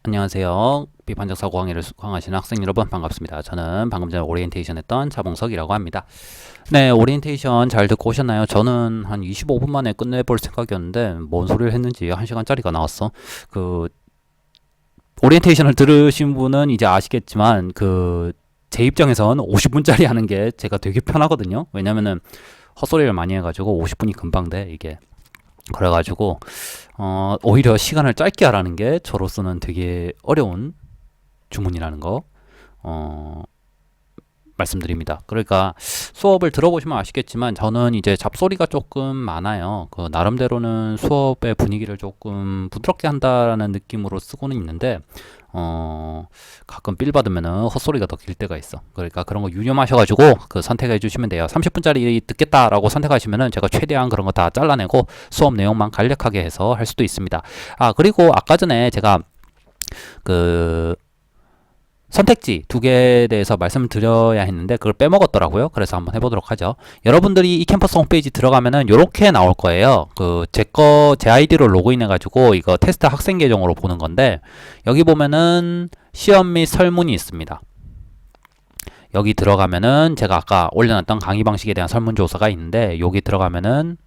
안녕하세요. 비판적 사고 강의를 수강하시는 학생 여러분 반갑습니다. 저는 방금 전에 오리엔테이션 했던 차봉석이라고 합니다. 네, 오리엔테이션 잘 듣고 오셨나요? 저는 한 25분 만에 끝내볼 생각이었는데 뭔 소리를 했는지 1시간짜리가 나왔어. 오리엔테이션을 들으신 분은 이제 아시겠지만 제 입장에선 50분짜리 하는 게 제가 되게 편하거든요. 왜냐면은 헛소리를 많이 해가지고 50분이 금방 돼 이게. 그래가지고 오히려 시간을 짧게 하라는 게 저로서는 되게 어려운 주문이라는 거 말씀드립니다. 그러니까 수업을 들어보시면 아시겠지만 저는 이제 잡소리가 조금 많아요. 나름대로는 수업의 분위기를 조금 부드럽게 한다라는 느낌으로 쓰고는 있는데 가끔 삘 받으면은 헛소리가 더 길 때가 있어. 그러니까 그런 거 유념하셔가지고 선택해 주시면 돼요. 30분짜리 듣겠다라고 선택하시면은 제가 최대한 그런 거 다 잘라내고 수업 내용만 간략하게 해서 할 수도 있습니다. 그리고 아까 전에 제가 선택지 두 개에 대해서 말씀을 드려야 했는데 그걸 빼먹었더라고요. 그래서 한번 해보도록 하죠. 여러분들이 이 캠퍼스 홈페이지 들어가면은 이렇게 나올 거예요. 제 아이디로 로그인 해가지고 이거 테스트 학생 계정으로 보는 건데 여기 보면은 시험 및 설문이 있습니다. 여기 들어가면은 제가 아까 올려놨던 강의 방식에 대한 설문조사가 있는데 여기 들어가면은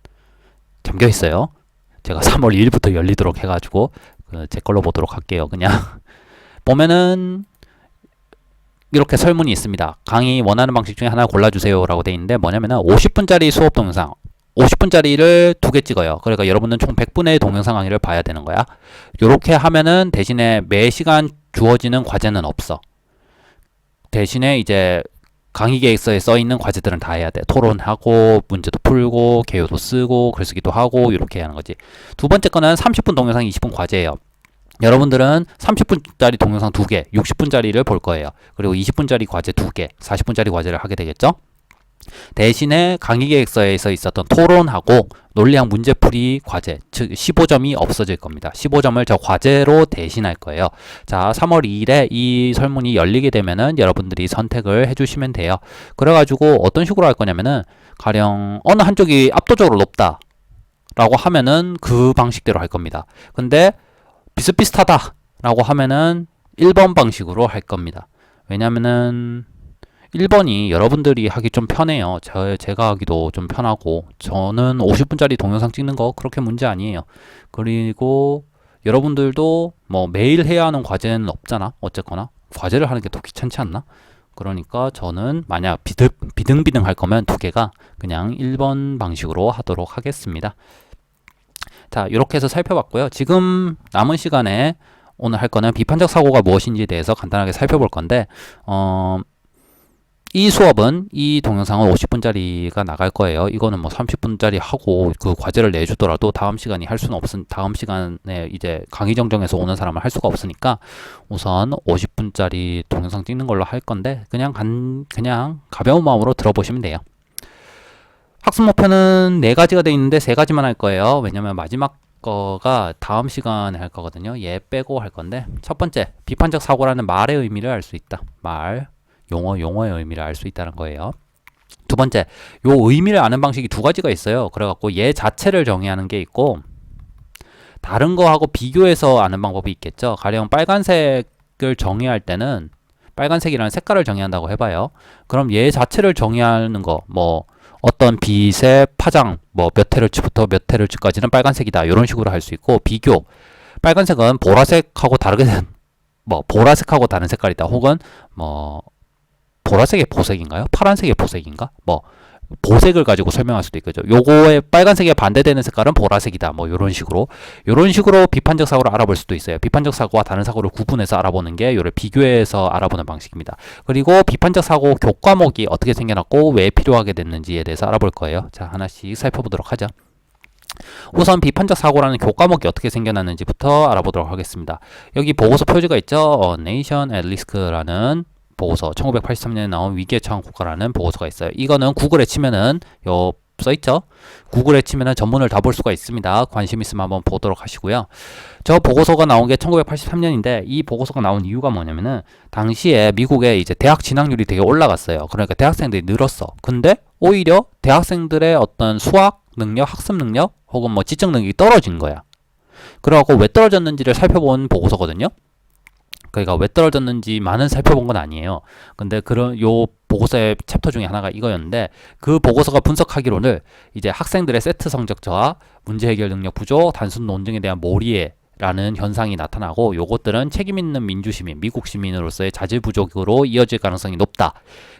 잠겨 있어요. 제가 3월 2일부터 열리도록 해가지고 제 걸로 보도록 할게요. 그냥 보면은 이렇게 설문이 있습니다. 강의 원하는 방식 중에 하나 골라주세요 라고 되어 있는데 뭐냐면은 50분짜리 수업 동영상 50분짜리를 두 개 찍어요. 그러니까 여러분은 총 100분의 동영상 강의를 봐야 되는 거야. 이렇게 하면은 대신에 매 시간 주어지는 과제는 없어. 대신에 이제 강의 계획서에 써 있는 과제들은 다 해야 돼. 토론하고 문제도 풀고 개요도 쓰고 글쓰기도 하고 이렇게 하는 거지. 두 번째 거는 30분 동영상 20분 과제예요. 여러분들은 30분짜리 동영상 2개, 60분짜리를 볼 거예요. 그리고 20분짜리 과제 2개, 40분짜리 과제를 하게 되겠죠? 대신에 강의 계획서에서 있었던 토론하고 논리학 문제풀이 과제, 즉 15점이 없어질 겁니다. 15점을 저 과제로 대신할 거예요. 자, 3월 2일에 이 설문이 열리게 되면은 여러분들이 선택을 해주시면 돼요. 그래가지고 어떤 식으로 할 거냐면은 가령 어느 한쪽이 압도적으로 높다 라고 하면은 그 방식대로 할 겁니다. 근데 비슷비슷하다 라고 하면은 1번 방식으로 할 겁니다. 왜냐면은 1번이 여러분들이 하기 좀 편해요. 제가 하기도 좀 편하고 저는 50분짜리 동영상 찍는 거 그렇게 문제 아니에요. 그리고 여러분들도 뭐 매일 해야 하는 과제는 없잖아. 어쨌거나 과제를 하는 게 더 귀찮지 않나? 그러니까 저는 만약 비등비등 할 거면 두 개가 그냥 1번 방식으로 하도록 하겠습니다. 자, 이렇게 해서 살펴봤고요. 지금 남은 시간에 오늘 할 거는 비판적 사고가 무엇인지에 대해서 간단하게 살펴볼 건데 이 수업은 이 동영상은 50분짜리가 나갈 거예요. 이거는 뭐 30분짜리 하고 그 과제를 내주더라도 다음 시간이 할 수는 다음 시간에 이제 강의 정정해서 오는 사람은 할 수가 없으니까 우선 50분짜리 동영상 찍는 걸로 할 건데 그냥 가벼운 마음으로 들어보시면 돼요. 학습 목표는 4가지가 되어 있는데 3가지만 할 거예요. 왜냐면 마지막 거가 다음 시간에 할 거거든요. 얘 빼고 할 건데 첫 번째, 비판적 사고라는 말의 의미를 알 수 있다. 용어의 의미를 알 수 있다는 거예요. 두 번째, 요 의미를 아는 방식이 2가지가 있어요. 그래갖고 얘 자체를 정의하는 게 있고 다른 거하고 비교해서 아는 방법이 있겠죠. 가령 빨간색을 정의할 때는 빨간색이라는 색깔을 정의한다고 해봐요. 그럼 얘 자체를 정의하는 거, 뭐 어떤 빛의 파장, 뭐 몇 헤르츠부터 몇 헤르츠까지는 빨간색이다. 이런 식으로 할 수 있고 비교. 빨간색은 보라색하고 보라색하고 다른 색깔이다. 혹은 뭐 보라색의 보색인가요? 파란색의 보색인가? 뭐 보색을 가지고 설명할 수도 있겠죠. 요거의 빨간색에 반대되는 색깔은 보라색이다. 뭐 요런 식으로 비판적 사고를 알아볼 수도 있어요. 비판적 사고와 다른 사고를 구분해서 알아보는 게 요를 비교해서 알아보는 방식입니다. 그리고 비판적 사고 교과목이 어떻게 생겨났고 왜 필요하게 됐는지에 대해서 알아볼 거예요. 자, 하나씩 살펴보도록 하죠. 우선 비판적 사고라는 교과목이 어떻게 생겨났는지부터 알아보도록 하겠습니다. 여기 보고서 표지가 있죠. Nation at Risk라는 보고서, 1983년에 나온 위기에 처한 국가라는 보고서가 있어요. 이거는 구글에 치면은 써있죠. 구글에 치면은 전문을 다 볼 수가 있습니다. 관심 있으면 한번 보도록 하시고요. 저 보고서가 나온 게 1983년인데 이 보고서가 나온 이유가 뭐냐면은 당시에 미국의 이제 대학 진학률이 되게 올라갔어요. 그러니까 대학생들이 늘었어. 근데 오히려 대학생들의 어떤 수학 능력, 학습 능력 혹은 뭐 지적 능력이 떨어진 거야. 그래갖고 왜 떨어졌는지를 살펴본 보고서거든요. 그러니까 왜 떨어졌는지만은 살펴본 건 아니에요. 근데 그런 요 보고서의 챕터 중에 하나가 이거였는데, 그 보고서가 분석하기로는 이제 학생들의 세트 성적 저하, 문제 해결 능력 부족, 단순 논증에 대한 몰이해 라는 현상이 나타나고, 요것들은 책임 있는 민주시민, 미국 시민으로서의 자질 부족으로 이어질 가능성이 높다.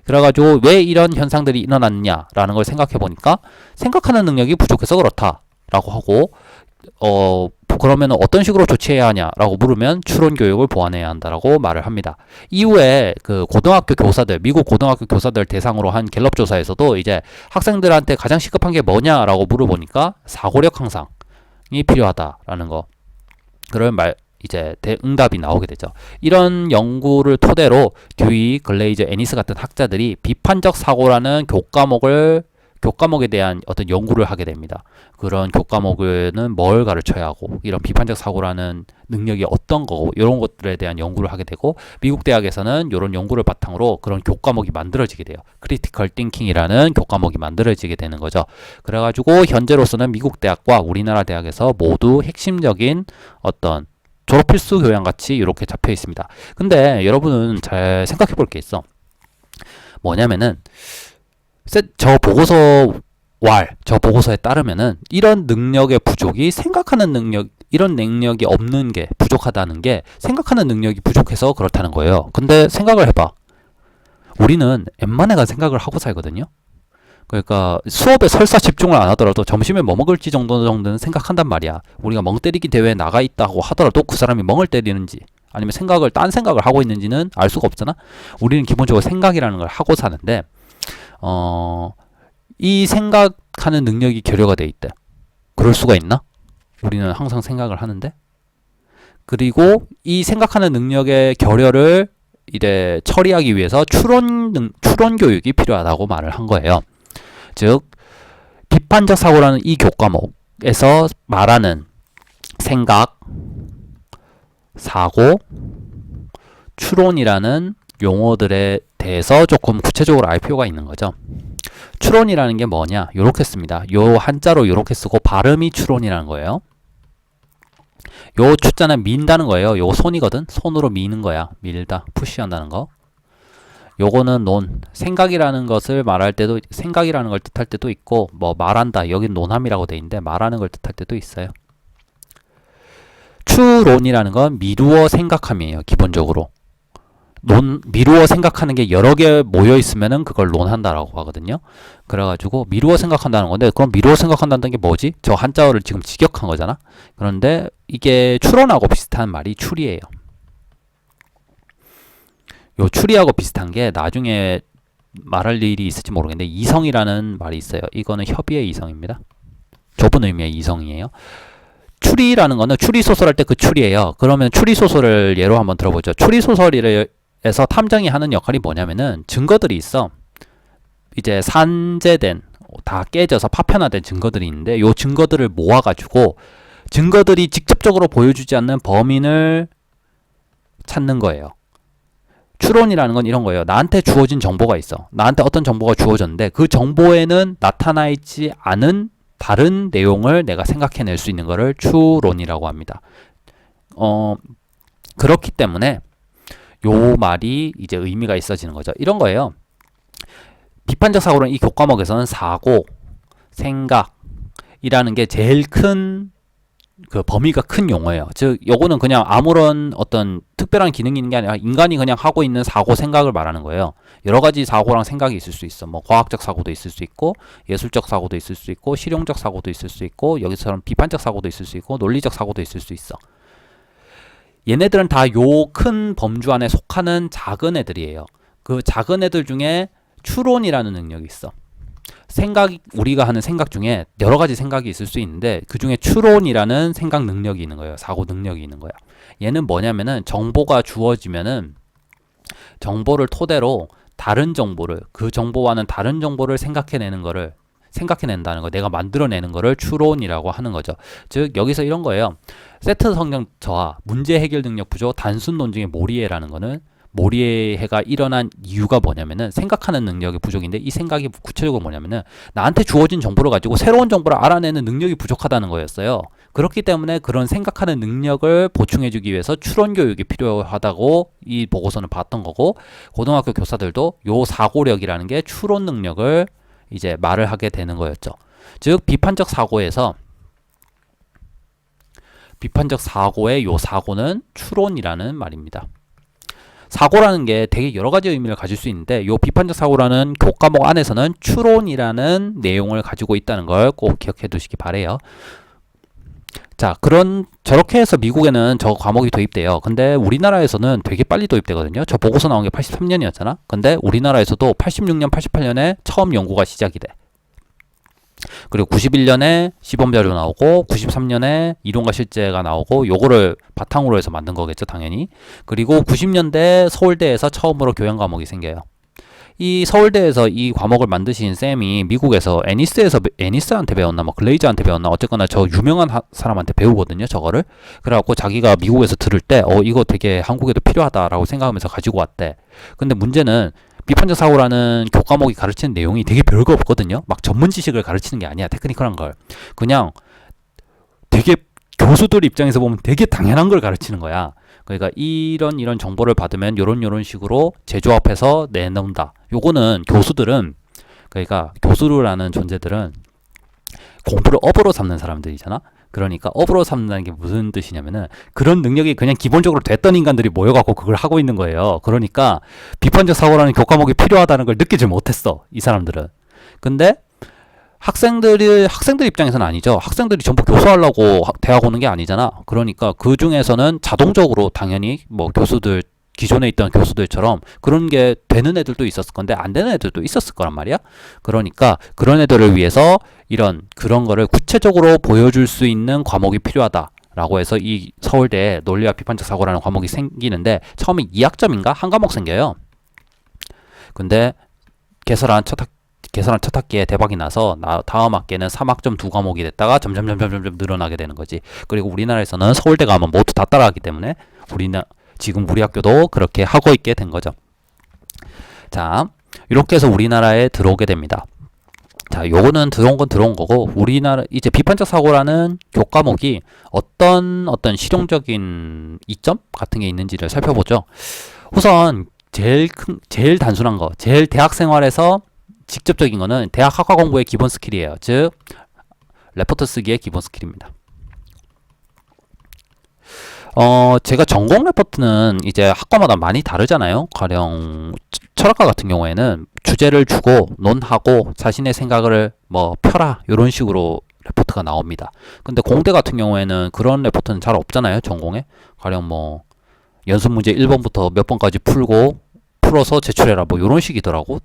그래가지고 왜 이런 현상들이 일어났냐라는 걸 생각해 보니까 생각하는 능력이 부족해서 그렇다라고 하고, 그러면 어떤 식으로 조치해야 하냐라고 물으면 추론 교육을 보완해야 한다라고 말을 합니다. 이후에 그 고등학교 교사들, 미국 고등학교 교사들 대상으로 한 갤럽 조사에서도 이제 학생들한테 가장 시급한 게 뭐냐라고 물어보니까 사고력 향상이 필요하다라는 거. 그런 이제 대응답이 나오게 되죠. 이런 연구를 토대로 듀이, 글레이저, 애니스 같은 학자들이 비판적 사고라는 교과목에 대한 어떤 연구를 하게 됩니다. 그런 교과목에는 뭘 가르쳐야 하고, 이런 비판적 사고라는 능력이 어떤 거고, 이런 것들에 대한 연구를 하게 되고, 미국 대학에서는 이런 연구를 바탕으로 그런 교과목이 만들어지게 돼요. 크리티컬 띵킹이라는 교과목이 만들어지게 되는 거죠. 그래가지고 현재로서는 미국 대학과 우리나라 대학에서 모두 핵심적인 어떤 졸업 필수 교양 같이 이렇게 잡혀 있습니다. 근데 여러분은 잘 생각해 볼 게 있어. 뭐냐면은 저 보고서에 따르면은 이런 능력의 부족이 생각하는 능력, 이런 능력이 없는 게 부족하다는 게 생각하는 능력이 부족해서 그렇다는 거예요. 근데 생각을 해봐. 우리는 웬만해가 생각을 하고 살거든요. 그러니까 수업에 설사 집중을 안 하더라도 점심에 뭐 먹을지 정도는 생각한단 말이야. 우리가 멍 때리기 대회에 나가 있다고 하더라도 그 사람이 멍을 때리는지 아니면 딴 생각을 하고 있는지는 알 수가 없잖아. 우리는 기본적으로 생각이라는 걸 하고 사는데, 이 생각하는 능력이 결여가 돼 있대. 그럴 수가 있나? 우리는 항상 생각을 하는데. 그리고 이 생각하는 능력의 결여를 이제 처리하기 위해서 추론 교육이 필요하다고 말을 한 거예요. 즉, 비판적 사고라는 이 교과목에서 말하는 생각, 사고, 추론이라는 용어들에 대해서 조금 구체적으로 알 필요가 있는 거죠. 추론이라는 게 뭐냐? 요렇게 씁니다. 요 한자로 요렇게 쓰고 발음이 추론이라는 거예요. 요 추자는 민다는 거예요. 요거 손이거든. 손으로 미는 거야. 밀다, 푸시한다는 거. 요거는 생각이라는 것을 말할 때도, 생각이라는 걸 뜻할 때도 있고, 뭐 말한다, 여긴 논함이라고 돼 있는데 말하는 걸 뜻할 때도 있어요. 추론이라는 건 미루어 생각함이에요. 기본적으로 미루어 생각하는 게 여러 개 모여 있으면은 그걸 논한다라고 하거든요. 그래가지고 미루어 생각한다는 건데, 그럼 미루어 생각한다는 게 뭐지? 저 한자어를 지금 직역한 거잖아. 그런데 이게 추론하고 비슷한 말이 추리예요. 요 추리하고 비슷한 게 나중에 말할 일이 있을지 모르겠는데, 이성이라는 말이 있어요. 이거는 협의의 이성입니다. 좁은 의미의 이성이에요. 추리라는 거는 추리소설 할 때 그 추리예요. 그러면 추리소설을 예로 한번 들어보죠. 추리소설에서 탐정이 하는 역할이 뭐냐면은 증거들이 있어. 이제 산재된, 다 깨져서 파편화된 증거들이 있는데, 요 증거들을 모아가지고 증거들이 직접적으로 보여주지 않는 범인을 찾는 거예요. 추론이라는 건 이런 거예요. 나한테 주어진 정보가 있어. 나한테 어떤 정보가 주어졌는데 그 정보에는 나타나 있지 않은 다른 내용을 내가 생각해낼 수 있는 거를 추론이라고 합니다. 그렇기 때문에 요 말이 이제 의미가 있어지는 거죠. 이런 거예요. 비판적 사고는 이 교과목에서는 사고, 생각이라는 게 제일 큰 그 범위가 큰 용어예요. 즉, 요거는 그냥 아무런 어떤 특별한 기능이 있는 게 아니라 인간이 그냥 하고 있는 사고, 생각을 말하는 거예요. 여러 가지 사고랑 생각이 있을 수 있어. 뭐 과학적 사고도 있을 수 있고, 예술적 사고도 있을 수 있고, 실용적 사고도 있을 수 있고, 여기처럼 비판적 사고도 있을 수 있고, 논리적 사고도 있을 수 있어. 얘네들은 다 요 큰 범주 안에 속하는 작은 애들이에요. 그 작은 애들 중에 추론이라는 능력이 있어. 우리가 하는 생각 중에 여러 가지 생각이 있을 수 있는데, 그 중에 추론이라는 생각 능력이 있는 거예요. 사고 능력이 있는 거야. 얘는 뭐냐면은 정보가 주어지면은 정보를 토대로 다른 정보를, 그 정보와는 다른 정보를 생각해낸다는 거, 내가 만들어내는 거를 추론이라고 하는 거죠. 즉, 여기서 이런 거예요. 세트 성적 저하, 문제 해결 능력 부족, 단순 논증의 몰이해라는 거는 몰이해가 일어난 이유가 뭐냐면은 생각하는 능력의 부족인데, 이 생각이 구체적으로 뭐냐면은 나한테 주어진 정보를 가지고 새로운 정보를 알아내는 능력이 부족하다는 거였어요. 그렇기 때문에 그런 생각하는 능력을 보충해주기 위해서 추론 교육이 필요하다고 이 보고서는 봤던 거고, 고등학교 교사들도 요 사고력이라는 게 추론 능력을 이제 말을 하게 되는 거였죠. 즉 비판적 사고의 요 사고는 추론이라는 말입니다. 사고라는 게 되게 여러 가지 의미를 가질 수 있는데, 요 비판적 사고라는 교과목 안에서는 추론이라는 내용을 가지고 있다는 걸 꼭 기억해 두시기 바래요. 자, 저렇게 해서 미국에는 저 과목이 도입돼요. 근데 우리나라에서는 되게 빨리 도입되거든요. 저 보고서 나온 게 83년이었잖아. 근데 우리나라에서도 86년, 88년에 처음 연구가 시작이 돼. 그리고 91년에 시범자료 나오고 93년에 이론과 실제가 나오고, 요거를 바탕으로 해서 만든 거겠죠, 당연히. 그리고 90년대 서울대에서 처음으로 교양 과목이 생겨요. 이 서울대에서 이 과목을 만드신 쌤이 미국에서 애니스한테 배웠나 뭐 글레이저한테 배웠나, 어쨌거나 저 유명한 사람한테 배우거든요, 저거를. 그래갖고 자기가 미국에서 들을 때 이거 되게 한국에도 필요하다라고 생각하면서 가지고 왔대. 근데 문제는 비판적 사고라는 교과목이 가르치는 내용이 되게 별거 없거든요. 막 전문 지식을 가르치는 게 아니야, 테크니컬한 걸. 그냥 되게 교수들 입장에서 보면 되게 당연한 걸 가르치는 거야. 그러니까 이런 정보를 받으면 요런 식으로 재조합해서 내놓는다. 요거는 그러니까 교수라는 존재들은 공부를 업으로 삼는 사람들이잖아. 그러니까 업으로 삼는다는 게 무슨 뜻이냐면은, 그런 능력이 그냥 기본적으로 됐던 인간들이 모여갖고 그걸 하고 있는 거예요. 그러니까 비판적 사고라는 교과목이 필요하다는 걸 느끼지 못했어, 이 사람들은. 근데 학생들 입장에서는 아니죠. 학생들이 전부 교수하려고 대학 오는 게 아니잖아. 그러니까 그 중에서는 자동적으로 당연히 뭐 기존에 있던 교수들처럼 그런 게 되는 애들도 있었을 건데 안 되는 애들도 있었을 거란 말이야. 그러니까 그런 애들을 위해서 그런 거를 구체적으로 보여줄 수 있는 과목이 필요하다라고 해서 이 서울대 논리와 비판적 사고라는 과목이 생기는데, 처음에 2학점인가 한 과목 생겨요. 근데 개설한 첫 학기에 대박이 나서 다음 학기에는 3학점 2과목이 됐다가 점점 늘어나게 되는 거지. 그리고 우리나라에서는 서울대 가면 모두 다 따라하기 때문에 지금 우리 학교도 그렇게 하고 있게 된 거죠. 자, 이렇게 해서 우리나라에 들어오게 됩니다. 자, 요거는 들어온 거고, 우리나라 이제 비판적 사고라는 교과목이 어떤 실용적인 이점 같은 게 있는지를 살펴보죠. 우선 제일 단순한 거, 제일 대학 생활에서 직접적인 거는 대학 학과 공부의 기본 스킬이에요. 즉 레포트 쓰기의 기본 스킬입니다. 제가 전공 레포트는 이제 학과마다 많이 다르잖아요. 가령 철학과 같은 경우에는 주제를 주고 논하고 자신의 생각을 뭐 펴라, 이런 식으로 레포트가 나옵니다. 근데 공대 같은 경우에는 그런 레포트는 잘 없잖아요, 전공에. 가령 뭐 연습 문제 1번부터 몇 번까지 풀어서 제출해라, 뭐 이런 식이더라고.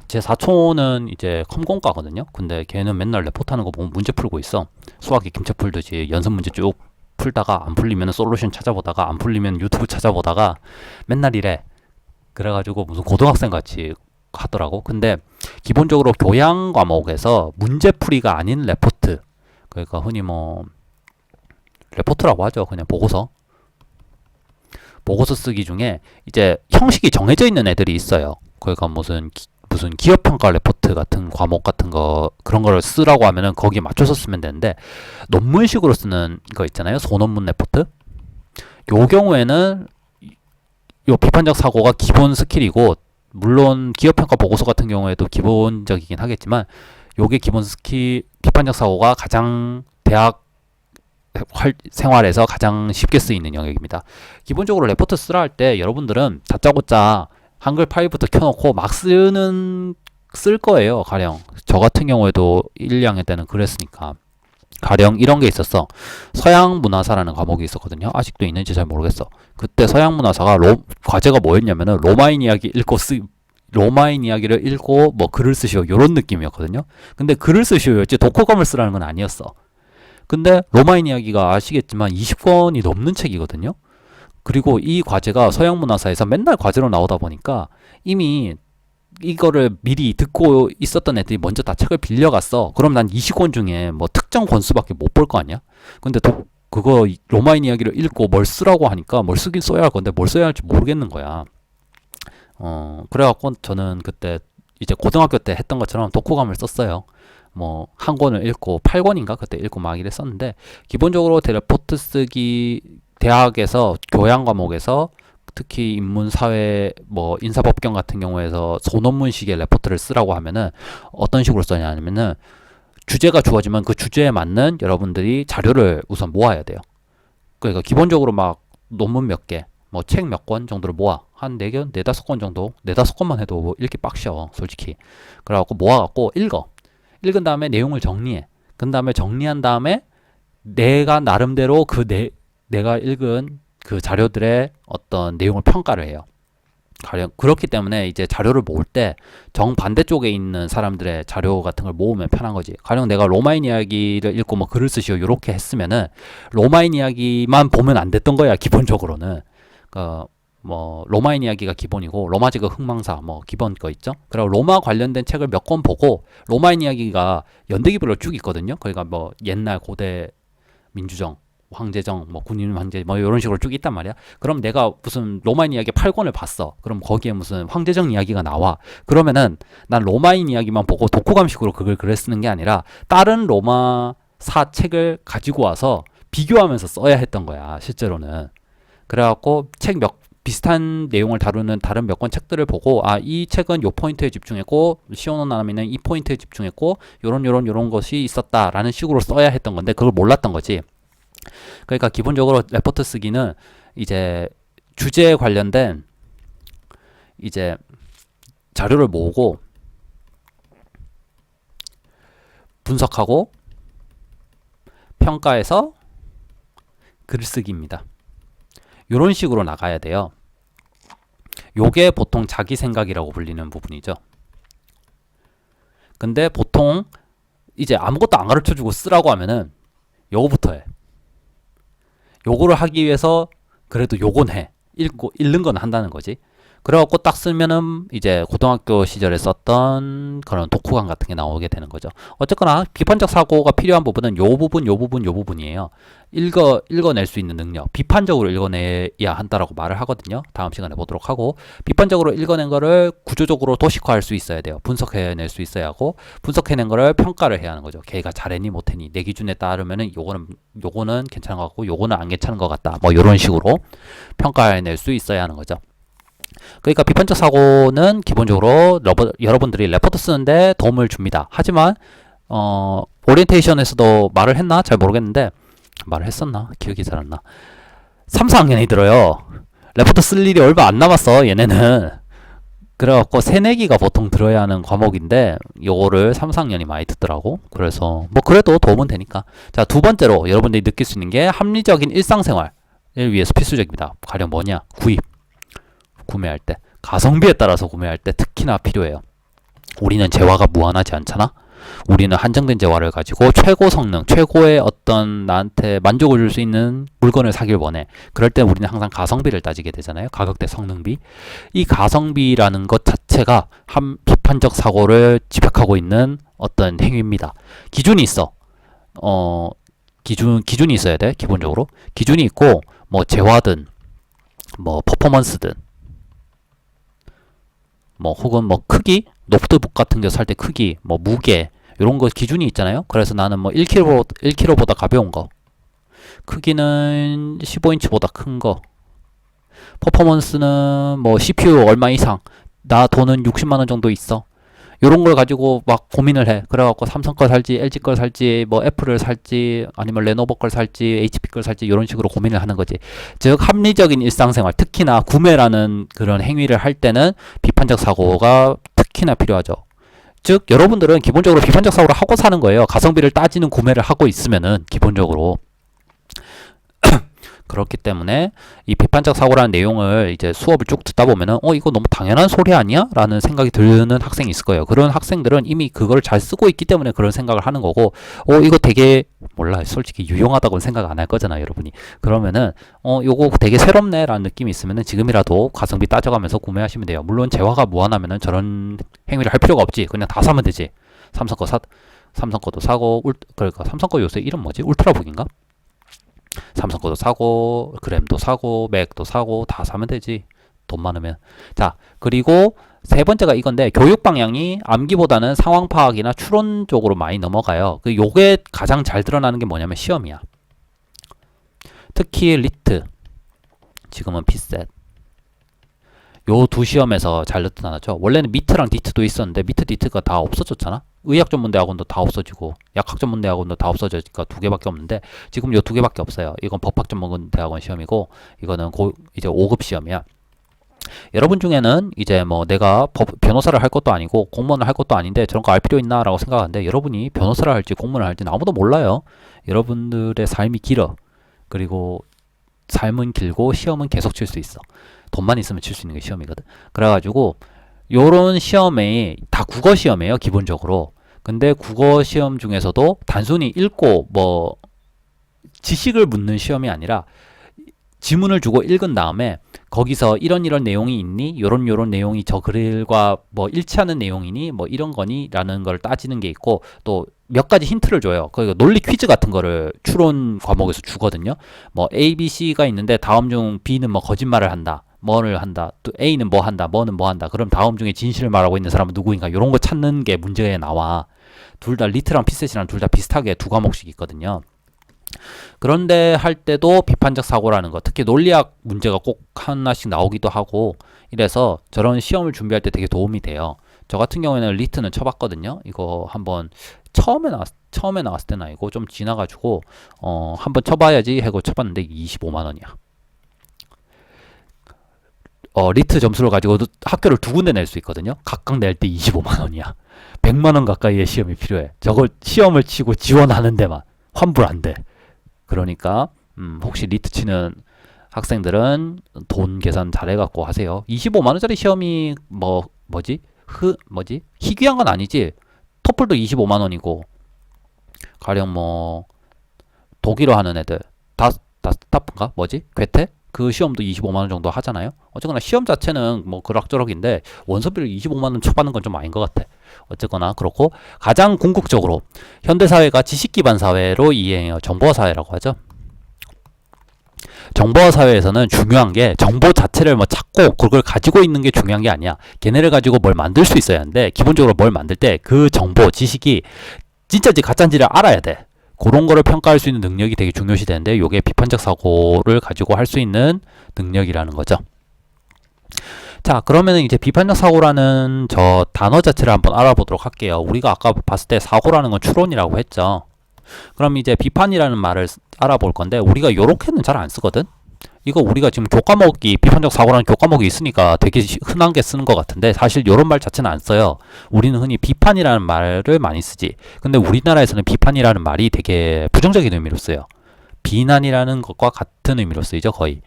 제 사촌은 이제 컴공과거든요. 근데 걔는 맨날 레포트 하는 거 보면 문제 풀고 있어. 수학이 김책 풀듯이 연습 문제 쭉 풀다가 안 풀리면 솔루션 찾아보다가, 안 풀리면 유튜브 찾아보다가 맨날 이래. 그래가지고 무슨 고등학생 같이 하더라고. 근데 기본적으로 교양 과목에서 문제풀이가 아닌 레포트, 그러니까 흔히 뭐 레포트라고 하죠. 그냥 보고서 쓰기 중에 이제 형식이 정해져 있는 애들이 있어요. 그러니까 무슨 기업평가 레포트 같은 과목 같은 거, 그런 거를 쓰라고 하면은 거기에 맞춰서 쓰면 되는데, 논문식으로 쓰는 거 있잖아요, 소논문 레포트. 요 경우에는 요 비판적 사고가 기본 스킬이고, 물론 기업평가 보고서 같은 경우에도 기본적이긴 하겠지만, 요게 기본 스킬, 비판적 사고가 가장 대학 생활에서 가장 쉽게 쓰이는 영역입니다. 기본적으로 레포트 쓰라 할 때 여러분들은 다짜고짜 한글 파일부터 켜놓고 막 쓸 거예요. 가령 저 같은 경우에도 1, 2학년 때는 그랬으니까. 가령 이런 게 있었어. 서양 문화사라는 과목이 있었거든요. 아직도 있는지 잘 모르겠어. 그때 서양 문화사가 과제가 뭐였냐면은 로마인 이야기를 읽고 뭐 글을 쓰시오, 요런 느낌이었거든요. 근데 글을 쓰시오였지 독후감을 쓰라는 건 아니었어. 근데 로마인 이야기가 아시겠지만 20권이 넘는 책이거든요. 그리고 이 과제가 서양 문화사에서 맨날 과제로 나오다 보니까 이미 이거를 미리 듣고 있었던 애들이 먼저 다 책을 빌려갔어. 그럼 난 20권 중에 뭐 특정 권수밖에 못 볼 거 아니야? 근데 그거 로마인 이야기를 읽고 뭘 쓰라고 하니까 뭘 쓰긴 써야 할 건데 뭘 써야 할지 모르겠는 거야. 그래갖고 저는 그때 이제 고등학교 때 했던 것처럼 독후감을 썼어요. 뭐 한 권을 읽고 8권인가 그때 읽고 막 이랬었는데, 기본적으로 레포트 쓰기, 대학에서 교양 과목에서 특히 인문사회 뭐 인사법경 같은 경우에서 소논문식의 레포트를 쓰라고 하면은 어떤 식으로 써냐면은, 주제가 주어지면 그 주제에 맞는 여러분들이 자료를 우선 모아야 돼요. 그러니까 기본적으로 막 논문 몇 개, 뭐 책 몇 권 정도를 모아. 한 4권, 4~5권 정도? 4~5권만 해도 뭐 읽기 빡셔, 솔직히. 그래갖고 모아갖고 읽어. 읽은 다음에 내용을 정리해. 그 다음에 정리한 다음에 내가 나름대로 내가 읽은 그 자료들의 어떤 내용을 평가를 해요. 가령 그렇기 때문에 이제 자료를 모을 때 정반대쪽에 있는 사람들의 자료 같은 걸 모으면 편한 거지. 가령 내가 로마인 이야기를 읽고 뭐 글을 쓰시오 요렇게 했으면은 로마인 이야기만 보면 안 됐던 거야, 기본적으로는. 뭐 로마인 이야기가 기본이고 로마 제국 흥망사 뭐 기본 거 있죠. 그리고 로마 관련된 책을 몇 권 보고, 로마인 이야기가 연대기별로 쭉 있거든요. 그러니까 뭐 옛날 고대 민주정, 황제정, 뭐 군인 황제 뭐 이런 식으로 쭉 있단 말이야. 그럼 내가 무슨 로마인 이야기 8권을 봤어. 그럼 거기에 무슨 황제정 이야기가 나와. 그러면은 난 로마인 이야기만 보고 독후감식으로 그걸 글을 쓰는 게 아니라 다른 로마사 책을 가지고 와서 비교하면서 써야 했던 거야, 실제로는. 그래갖고 비슷한 내용을 다루는 다른 몇 권 책들을 보고, 이 책은 요 포인트에 집중했고, 시오노나미는 이 포인트에 집중했고, 요런 것이 있었다라는 식으로 써야 했던 건데, 그걸 몰랐던 거지. 그러니까 기본적으로 레포트 쓰기는 이제 주제에 관련된 이제 자료를 모으고 분석하고 평가해서 글쓰기입니다. 요런 식으로 나가야 돼요. 요게 보통 자기 생각이라고 불리는 부분이죠. 근데 보통 이제 아무것도 안 가르쳐주고 쓰라고 하면은 요거부터 해. 요거를 하기 위해서 그래도 요건 해. 읽는 건 한다는 거지. 그래갖고 딱 쓰면은 이제 고등학교 시절에 썼던 그런 독후감 같은 게 나오게 되는 거죠. 어쨌거나 비판적 사고가 필요한 부분은 요 부분이에요. 읽어낼 수 있는 능력, 비판적으로 읽어내야 한다라고 말을 하거든요. 다음 시간에 보도록 하고, 비판적으로 읽어낸 거를 구조적으로 도식화할 수 있어야 돼요. 분석해낼 수 있어야 하고, 분석해낸 거를 평가를 해야 하는 거죠. 걔가 잘했니 못했니, 내 기준에 따르면은 요거는 괜찮은 것 같고 요거는 안 괜찮은 것 같다, 뭐 요런 식으로 평가해낼 수 있어야 하는 거죠. 그러니까 비판적 사고는 기본적으로 여러분들이 레포트 쓰는데 도움을 줍니다. 하지만 오리엔테이션에서도 말을 했나? 잘 모르겠는데, 말을 했었나? 기억이 잘 안 나. 3, 4학년이 들어요. 레포트 쓸 일이 얼마 안 남았어, 얘네는. 그래갖고 새내기가 보통 들어야 하는 과목인데 요거를 3, 4학년이 많이 듣더라고. 그래서 뭐 그래도 도움은 되니까. 자, 두 번째로 여러분들이 느낄 수 있는 게 합리적인 일상생활을 위해서 필수적입니다. 가령 뭐냐? 구매할 때, 가성비에 따라서 구매할 때 특히나 필요해요. 우리는 재화가 무한하지 않잖아. 우리는 한정된 재화를 가지고 최고 성능, 최고의 어떤 나한테 만족을 줄 수 있는 물건을 사길 원해. 그럴 때 우리는 항상 가성비를 따지게 되잖아요. 가격 대 성능비. 이 가성비라는 것 자체가 한 비판적 사고를 집약하고 있는 어떤 행위입니다. 기준이 있어. 기준이 있어야 돼. 기본적으로 기준이 있고, 뭐 재화든 뭐 퍼포먼스든 뭐 혹은 뭐 크기, 노트북 같은 거 살 때 크기, 뭐 무게, 이런 거 기준이 있잖아요. 그래서 나는 뭐 1kg보다 가벼운 거, 크기는 15인치보다 큰 거, 퍼포먼스는 뭐 CPU 얼마 이상, 나 돈은 60만 원 정도 있어, 요런 걸 가지고 막 고민을 해. 그래갖고 삼성 걸 살지, LG 걸 살지, 뭐 애플을 살지, 아니면 레노버 걸 살지, HP 걸 살지, 이런 식으로 고민을 하는 거지. 즉 합리적인 일상생활, 특히나 구매라는 그런 행위를 할 때는 비판적 사고가 특히나 필요하죠. 즉 여러분들은 기본적으로 비판적 사고를 하고 사는 거예요. 가성비를 따지는 구매를 하고 있으면은 기본적으로. 그렇기 때문에 이 비판적 사고라는 내용을 이제 수업을 쭉 듣다 보면은 이거 너무 당연한 소리 아니야? 라는 생각이 드는 학생이 있을 거예요. 그런 학생들은 이미 그걸 잘 쓰고 있기 때문에 그런 생각을 하는 거고, 이거 되게 몰라, 솔직히 유용하다고는 생각 안 할 거잖아, 여러분이. 그러면은 요거 되게 새롭네 라는 느낌이 있으면은 지금이라도 가성비 따져가면서 구매하시면 돼요. 물론 재화가 무한하면은 저런 행위를 할 필요가 없지. 그냥 다 사면 되지. 삼성 거도 사고, 그러니까 삼성 거 요새 이름 뭐지? 울트라북인가? 삼성 거도 사고 그램도 사고 맥도 사고 다 사면 되지. 돈 많으면. 자, 그리고 세 번째가 이건데 교육 방향이 암기보다는 상황 파악이나 추론 쪽으로 많이 넘어가요. 요게 가장 잘 드러나는 게 뭐냐면 시험이야. 특히 리트, 지금은 피셋. 요 두 시험에서 잘 나타나죠. 원래는 미트랑 디트도 있었는데 미트 디트가 다 없어졌잖아. 의학 전문대학원도 다 없어지고 약학 전문대학원도 다 없어지니까 두 개밖에 없는데 지금 요 두 개밖에 없어요. 이건 법학 전문대학원 시험이고 이거는 이제 5급 시험이야. 여러분 중에는 이제 뭐 내가 변호사를 할 것도 아니고 공무원을 할 것도 아닌데 저런 거 알 필요 있나 라고 생각하는데 여러분이 변호사를 할지 공무원을 할지는 아무도 몰라요. 여러분들의 삶이 길어. 그리고 삶은 길고 시험은 계속 칠 수 있어. 돈만 있으면 칠 수 있는 게 시험이거든. 그래가지고 요런 시험에 다 국어 시험이에요 기본적으로. 근데 국어 시험 중에서도 단순히 읽고 뭐 지식을 묻는 시험이 아니라 지문을 주고 읽은 다음에 거기서 이런 내용이 있니? 요런 내용이 저 글과 뭐 일치하는 내용이니? 뭐 이런 거니? 라는 걸 따지는 게 있고 또 몇 가지 힌트를 줘요. 그러니까 논리 퀴즈 같은 거를 추론 과목에서 주거든요. 뭐 A, B, C가 있는데 다음 중 B는 뭐 거짓말을 한다. 뭐를 한다. 또 A는 뭐 한다. 뭐는 뭐 한다. 그럼 다음 중에 진실을 말하고 있는 사람은 누구인가? 요런 거 찾는 게 문제에 나와. 둘 다 리트랑 피셋이랑 둘 다 비슷하게 두 과목씩 있거든요. 그런데 할 때도 비판적 사고라는 거, 특히 논리학 문제가 꼭 하나씩 나오기도 하고 이래서 저런 시험을 준비할 때 되게 도움이 돼요. 저 같은 경우에는 리트는 쳐봤거든요. 이거 한번 처음에 나왔을 때는 아니고 좀 지나가지고 한번 쳐봐야지 하고 쳐봤는데 25만 원이야. 리트 점수를 가지고 학교를 두 군데 낼 수 있거든요. 각각 낼 때 25만 원이야. 100만 원 가까이의 시험이 필요해. 저걸 시험을 치고 지원하는 데만 환불 안 돼. 그러니까 혹시 리트 치는 학생들은 돈 계산 잘해갖고 하세요. 25만 원짜리 시험이 뭐지? 희귀한 건 아니지. 토플도 25만 원이고 가령 뭐 독일어 하는 애들 다스타프인가 괴테? 그 시험도 25만 원 정도 하잖아요. 어쨌거나 시험 자체는 뭐 그럭저럭인데 원서비를 25만 원 쳐받는 건 좀 아닌 것 같아. 어쨌거나 그렇고 가장 궁극적으로 현대사회가 지식기반 사회로 이행해요. 정보화 사회라고 하죠. 정보화 사회에서는 중요한 게 정보 자체를 뭐 찾고 그걸 가지고 있는 게 중요한 게 아니야. 걔네를 가지고 뭘 만들 수 있어야 하는데 기본적으로 뭘 만들 때 그 정보, 지식이 진짜인지 가짜인지를 알아야 돼. 그런 거를 평가할 수 있는 능력이 되게 중요시 되는데 요게 비판적 사고를 가지고 할 수 있는 능력이라는 거죠. 자, 그러면은 이제 비판적 사고라는 저 단어 자체를 한번 알아보도록 할게요. 우리가 아까 봤을 때 사고라는 건 추론이라고 했죠. 그럼 이제 비판이라는 말을 알아볼 건데 우리가 요렇게는 잘 안 쓰거든. 이거 우리가 지금 교과목이 비판적 사고라는 교과목이 있으니까 되게 흔한 게 쓰는 것 같은데 사실 요런 말 자체는 안 써요. 우리는 흔히 비판이라는 말을 많이 쓰지. 근데 우리나라에서는 비판이라는 말이 되게 부정적인 의미로 쓰여요. 비난이라는 것과 같은 의미로 쓰이죠, 거의.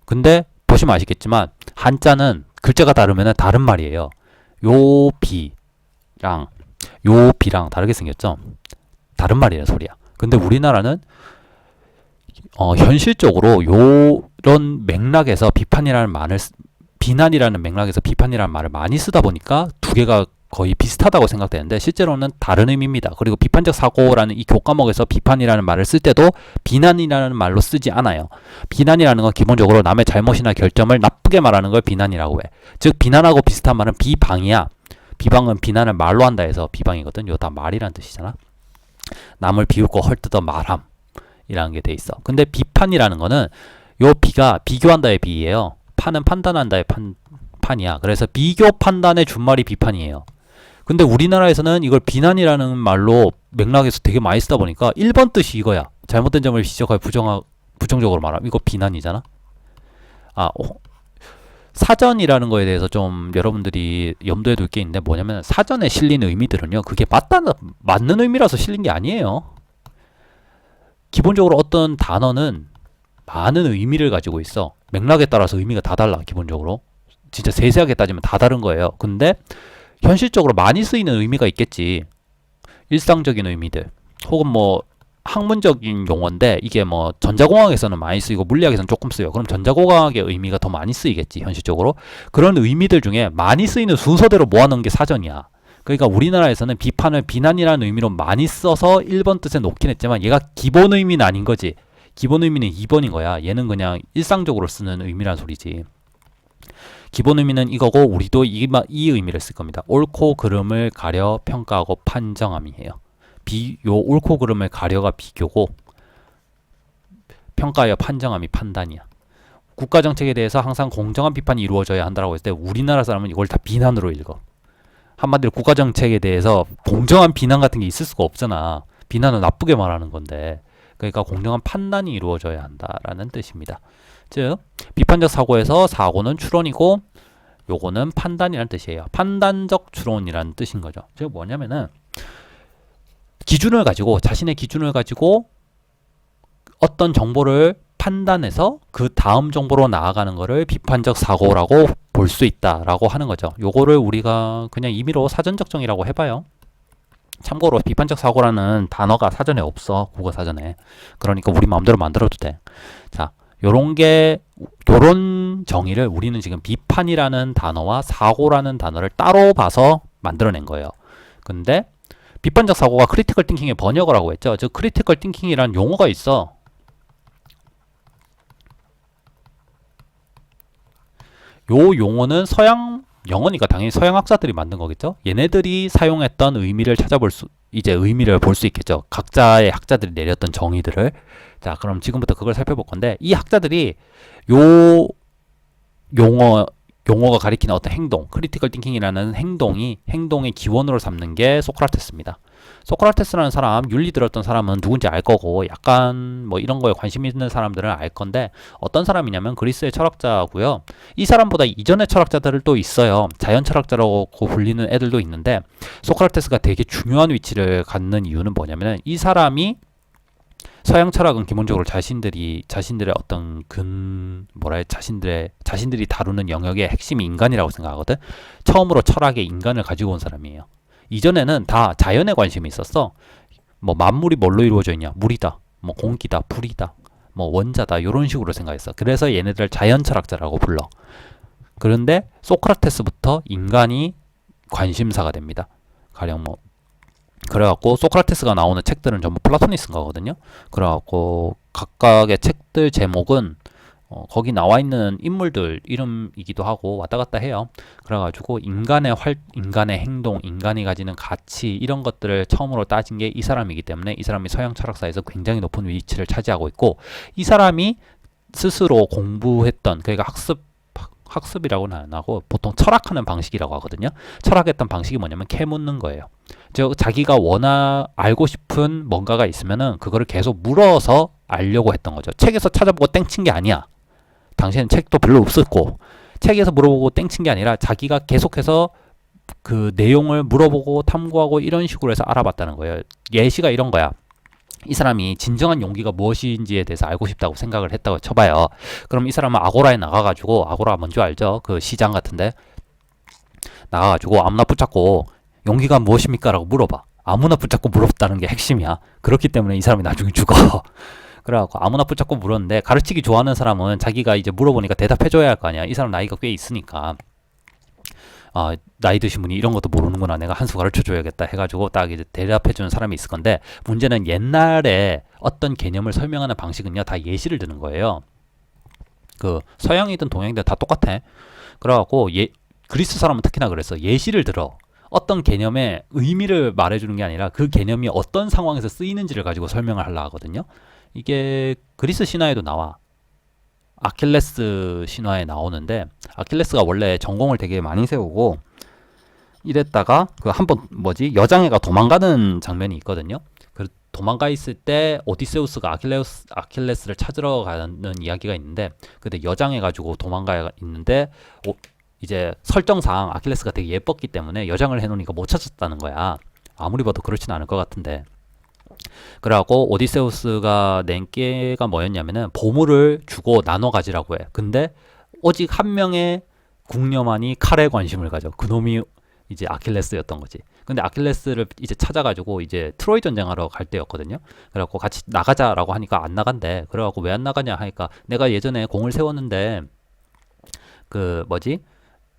근데 보시면 아시겠지만 한자는 글자가 다르면 다른 말이에요. 요 비랑 다르게 생겼죠. 다른 말이란 소리야. 근데 우리나라는 현실적으로 요런 맥락에서 비난이라는 맥락에서 비판이라는 말을 많이 쓰다 보니까 두 개가 거의 비슷하다고 생각되는데 실제로는 다른 의미입니다. 그리고 비판적 사고라는 이 교과목에서 비판이라는 말을 쓸 때도 비난이라는 말로 쓰지 않아요. 비난이라는 건 기본적으로 남의 잘못이나 결점을 나쁘게 말하는 걸 비난이라고 해. 즉 비난하고 비슷한 말은 비방이야. 비방은 비난을 말로 한다 해서 비방이거든. 이거 다 말이란 뜻이잖아. 남을 비웃고 헐뜯어 말함 이라는 게 돼 있어. 근데 비판이라는 거는 요 비가 비교한다의 비예요. 판은 판단한다의 판이야. 그래서 비교 판단의 준말이 비판이에요. 근데 우리나라에서는 이걸 비난이라는 말로 맥락에서 되게 많이 쓰다 보니까 1번 뜻이 이거야. 잘못된 점을 지적하여 부정적으로 말함. 이거 비난이잖아. 사전이라는 거에 대해서 좀 여러분들이 염두에 둘 게 있는데 뭐냐면 사전에 실린 의미들은요. 그게 맞는 의미라서 실린 게 아니에요. 기본적으로 어떤 단어는 많은 의미를 가지고 있어. 맥락에 따라서 의미가 다 달라. 기본적으로. 진짜 세세하게 따지면 다 다른 거예요. 근데 현실적으로 많이 쓰이는 의미가 있겠지. 일상적인 의미들. 혹은 뭐 학문적인 용어인데 이게 뭐 전자공학에서는 많이 쓰이고 물리학에서는 조금 쓰여. 그럼 전자공학의 의미가 더 많이 쓰이겠지. 현실적으로. 그런 의미들 중에 많이 쓰이는 순서대로 모아놓은 게 사전이야. 그러니까 우리나라에서는 비판을 비난이라는 의미로 많이 써서 1번 뜻에 놓긴 했지만 얘가 기본 의미는 아닌 거지. 기본 의미는 2번인 거야. 얘는 그냥 일상적으로 쓰는 의미란 소리지. 기본 의미는 이거고 우리도 이 의미를 쓸 겁니다. 옳고 그름을 가려 평가하고 판정함이에요. 요 옳고 그름을 가려가 비교고 평가하여 판정함이 판단이야. 국가 정책에 대해서 항상 공정한 비판이 이루어져야 한다고 했을 때 우리나라 사람은 이걸 다 비난으로 읽어. 한마디로 국가 정책에 대해서 공정한 비난 같은 게 있을 수가 없잖아. 비난은 나쁘게 말하는 건데. 그러니까 공정한 판단이 이루어져야 한다라는 뜻입니다. 즉 비판적 사고에서 사고는 추론이고 요거는 판단이라는 뜻이에요. 판단적 추론이라는 뜻인 거죠. 즉 뭐냐면은 기준을 가지고 자신의 기준을 가지고 어떤 정보를 판단해서 그 다음 정보로 나아가는 거를 비판적 사고라고 볼 수 있다라고 하는 거죠. 요거를 우리가 그냥 임의로 사전적 정의라고 해봐요. 참고로 비판적 사고라는 단어가 사전에 없어. 국어 사전에. 그러니까 우리 마음대로 만들어도 돼. 자, 요런 정의를 우리는 지금 비판이라는 단어와 사고라는 단어를 따로 봐서 만들어낸 거예요. 근데 비판적 사고가 크리티컬 띵킹의 번역을 하고 했죠. 즉 크리티컬 띵킹이라는 용어가 있어. 요 용어는 영어니까 당연히 서양 학자들이 만든 거겠죠. 얘네들이 사용했던 의미를 의미를 볼 수 있겠죠. 각자의 학자들이 내렸던 정의들을. 자, 그럼 지금부터 그걸 살펴볼 건데 이 학자들이 요 용어가 가리키는 어떤 행동, 크리티컬 띵킹이라는 행동의 기원으로 삼는 게 소크라테스입니다. 소크라테스라는 사람, 윤리 들었던 사람은 누군지 알 거고 약간 뭐 이런 거에 관심 있는 사람들은 알 건데 어떤 사람이냐면 그리스의 철학자고요. 이 사람보다 이전의 철학자들도 있어요. 자연 철학자라고 불리는 애들도 있는데 소크라테스가 되게 중요한 위치를 갖는 이유는 뭐냐면 이 사람이 서양 철학은 기본적으로 자신들의 어떤 자신들이 다루는 영역의 핵심이 인간이라고 생각하거든. 처음으로 철학에 인간을 가지고 온 사람이에요. 이전에는 다 자연에 관심이 있었어. 뭐 만물이 뭘로 이루어져 있냐? 물이다. 뭐 공기다, 불이다. 뭐 원자다. 이런 식으로 생각했어. 그래서 얘네들 자연 철학자라고 불러. 그런데 소크라테스부터 인간이 관심사가 됩니다. 가령 뭐 그래갖고 소크라테스가 나오는 책들은 전부 플라톤이 쓴 거거든요. 그래갖고 각각의 책들 제목은 거기 나와 있는 인물들 이름이기도 하고 왔다 갔다 해요. 그래가지고 인간의 행동, 인간이 가지는 가치 이런 것들을 처음으로 따진 게 이 사람이기 때문에 이 사람이 서양 철학사에서 굉장히 높은 위치를 차지하고 있고 이 사람이 스스로 공부했던 그러니까 학습이라고는 안 하고 보통 철학하는 방식이라고 하거든요. 철학했던 방식이 뭐냐면 캐묻는 거예요. 즉 자기가 알고 싶은 뭔가가 있으면은 그거를 계속 물어서 알려고 했던 거죠. 책에서 찾아보고 땡친 게 아니야. 당시에는 책도 별로 없었고 책에서 물어보고 땡친 게 아니라 자기가 계속해서 그 내용을 물어보고 탐구하고 이런 식으로 해서 알아봤다는 거예요. 예시가 이런 거야. 이 사람이 진정한 용기가 무엇인지에 대해서 알고 싶다고 생각을 했다고 쳐봐요. 그럼 이 사람은 아고라에 나가가지고 아고라 뭔지 알죠? 그 시장 같은데 나가가지고 아무나 붙잡고 용기가 무엇입니까? 라고 물어봐. 아무나 붙잡고 물었다는 게 핵심이야. 그렇기 때문에 이 사람이 나중에 죽어. 그래갖고 아무나 붙잡고 물었는데 가르치기 좋아하는 사람은 자기가 이제 물어보니까 대답해줘야 할 거 아니야. 이 사람 나이가 꽤 있으니까. 나이 드신 분이 이런 것도 모르는구나. 내가 한 수 가르쳐줘야겠다 해가지고 딱 이제 대답해주는 사람이 있을 건데 문제는 옛날에 어떤 개념을 설명하는 방식은요 다 예시를 드는 거예요. 그 서양이든 동양이든 다 똑같아. 그래갖고 그리스 사람은 특히나 그랬어. 예시를 들어. 어떤 개념의 의미를 말해주는 게 아니라 그 개념이 어떤 상황에서 쓰이는지를 가지고 설명을 하려 하거든요. 이게 그리스 신화에도 나와. 아킬레스 신화에 나오는데 아킬레스가 원래 전공을 되게 많이 세우고 이랬다가 그 한번 여장애가 도망가는 장면이 있거든요. 그 도망가 있을 때 오디세우스가 아킬레스를 찾으러 가는 이야기가 있는데 근데 여장해 가지고 도망가 있는데 이제 설정상 아킬레스가 되게 예뻤기 때문에 여장을 해놓으니까 못 찾았다는 거야. 아무리 봐도 그렇진 않을 것 같은데. 그래갖고 오디세우스가 낸 깨가 뭐였냐면은 보물을 주고 나눠 가지라고 해. 근데 오직 한 명의 궁녀만이 칼에 관심을 가져. 그놈이 이제 아킬레스였던 거지. 근데 아킬레스를 이제 찾아가지고 이제 트로이 전쟁하러 갈 때였거든요. 그래갖고 같이 나가자라고 하니까 안 나간대. 그래갖고 왜 안 나가냐 하니까 내가 예전에 공을 세웠는데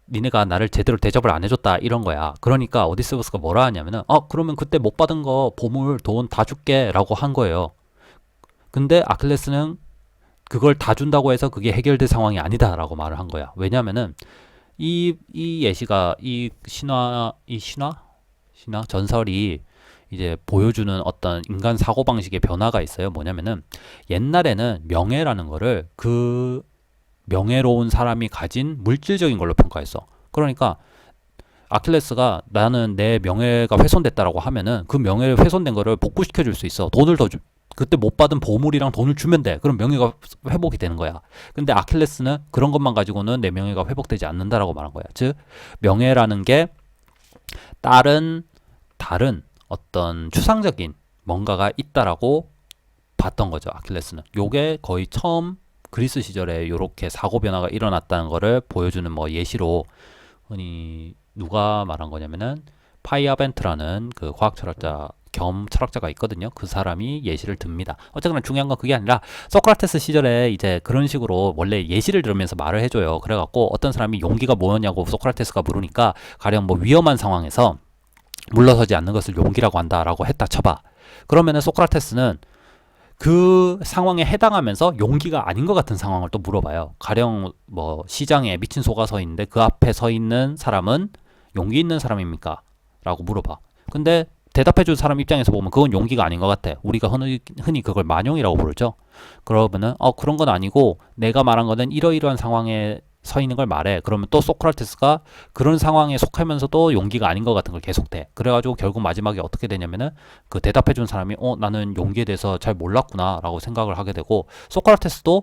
니네가 나를 제대로 대접을 안 해줬다 이런 거야. 그러니까 오디세우스가 뭐라 하냐면은 그러면 그때 못 받은 거 보물 돈 다 줄게 라고 한 거예요. 근데 아킬레스는 그걸 다 준다고 해서 그게 해결될 상황이 아니다라고 말을 한 거야. 왜냐면은 이 예시가 신화 전설이 이제 보여주는 어떤 인간 사고방식의 변화가 있어요. 뭐냐면은 옛날에는 명예라는 거를 그 명예로운 사람이 가진 물질적인 걸로 평가했어. 그러니까 아킬레스가 나는 내 명예가 훼손됐다라고 하면은 그 명예를 훼손된 거를 복구시켜 줄 수 있어. 돈을 더 그때 못 받은 보물이랑 돈을 주면 돼. 그럼 명예가 회복이 되는 거야. 근데 아킬레스는 그런 것만 가지고는 내 명예가 회복되지 않는다라고 말한 거야. 즉 명예라는 게 다른 어떤 추상적인 뭔가가 있다라고 봤던 거죠. 아킬레스는. 요게 거의 처음 그리스 시절에 요렇게 사고 변화가 일어났다는 거를 보여주는 뭐 예시로 흔히 누가 말한 거냐면은 파이아벤트라는 그 과학 철학자 겸 철학자가 있거든요. 그 사람이 예시를 듭니다. 어쨌거나 중요한 건 그게 아니라 소크라테스 시절에 이제 그런 식으로 원래 예시를 들으면서 말을 해줘요. 그래갖고 어떤 사람이 용기가 뭐였냐고 소크라테스가 물으니까 가령 뭐 위험한 상황에서 물러서지 않는 것을 용기라고 한다라고 했다 쳐봐. 그러면은 소크라테스는 그 상황에 해당하면서 용기가 아닌 것 같은 상황을 또 물어봐요. 가령 뭐 시장에 미친 소가 서 있는데 그 앞에 서 있는 사람은 용기 있는 사람입니까? 라고 물어봐. 근데 대답해준 사람 입장에서 보면 그건 용기가 아닌 것 같아. 우리가 흔히 그걸 만용이라고 부르죠. 그러면은 그런 건 아니고 내가 말한 거는 이러이러한 상황에 서 있는 걸 말해. 그러면 또 소크라테스가 그런 상황에 속하면서도 용기가 아닌 것 같은 걸 계속돼. 그래가지고 결국 마지막에 어떻게 되냐면은 그 대답해준 사람이 나는 용기에 대해서 잘 몰랐구나 라고 생각을 하게 되고 소크라테스가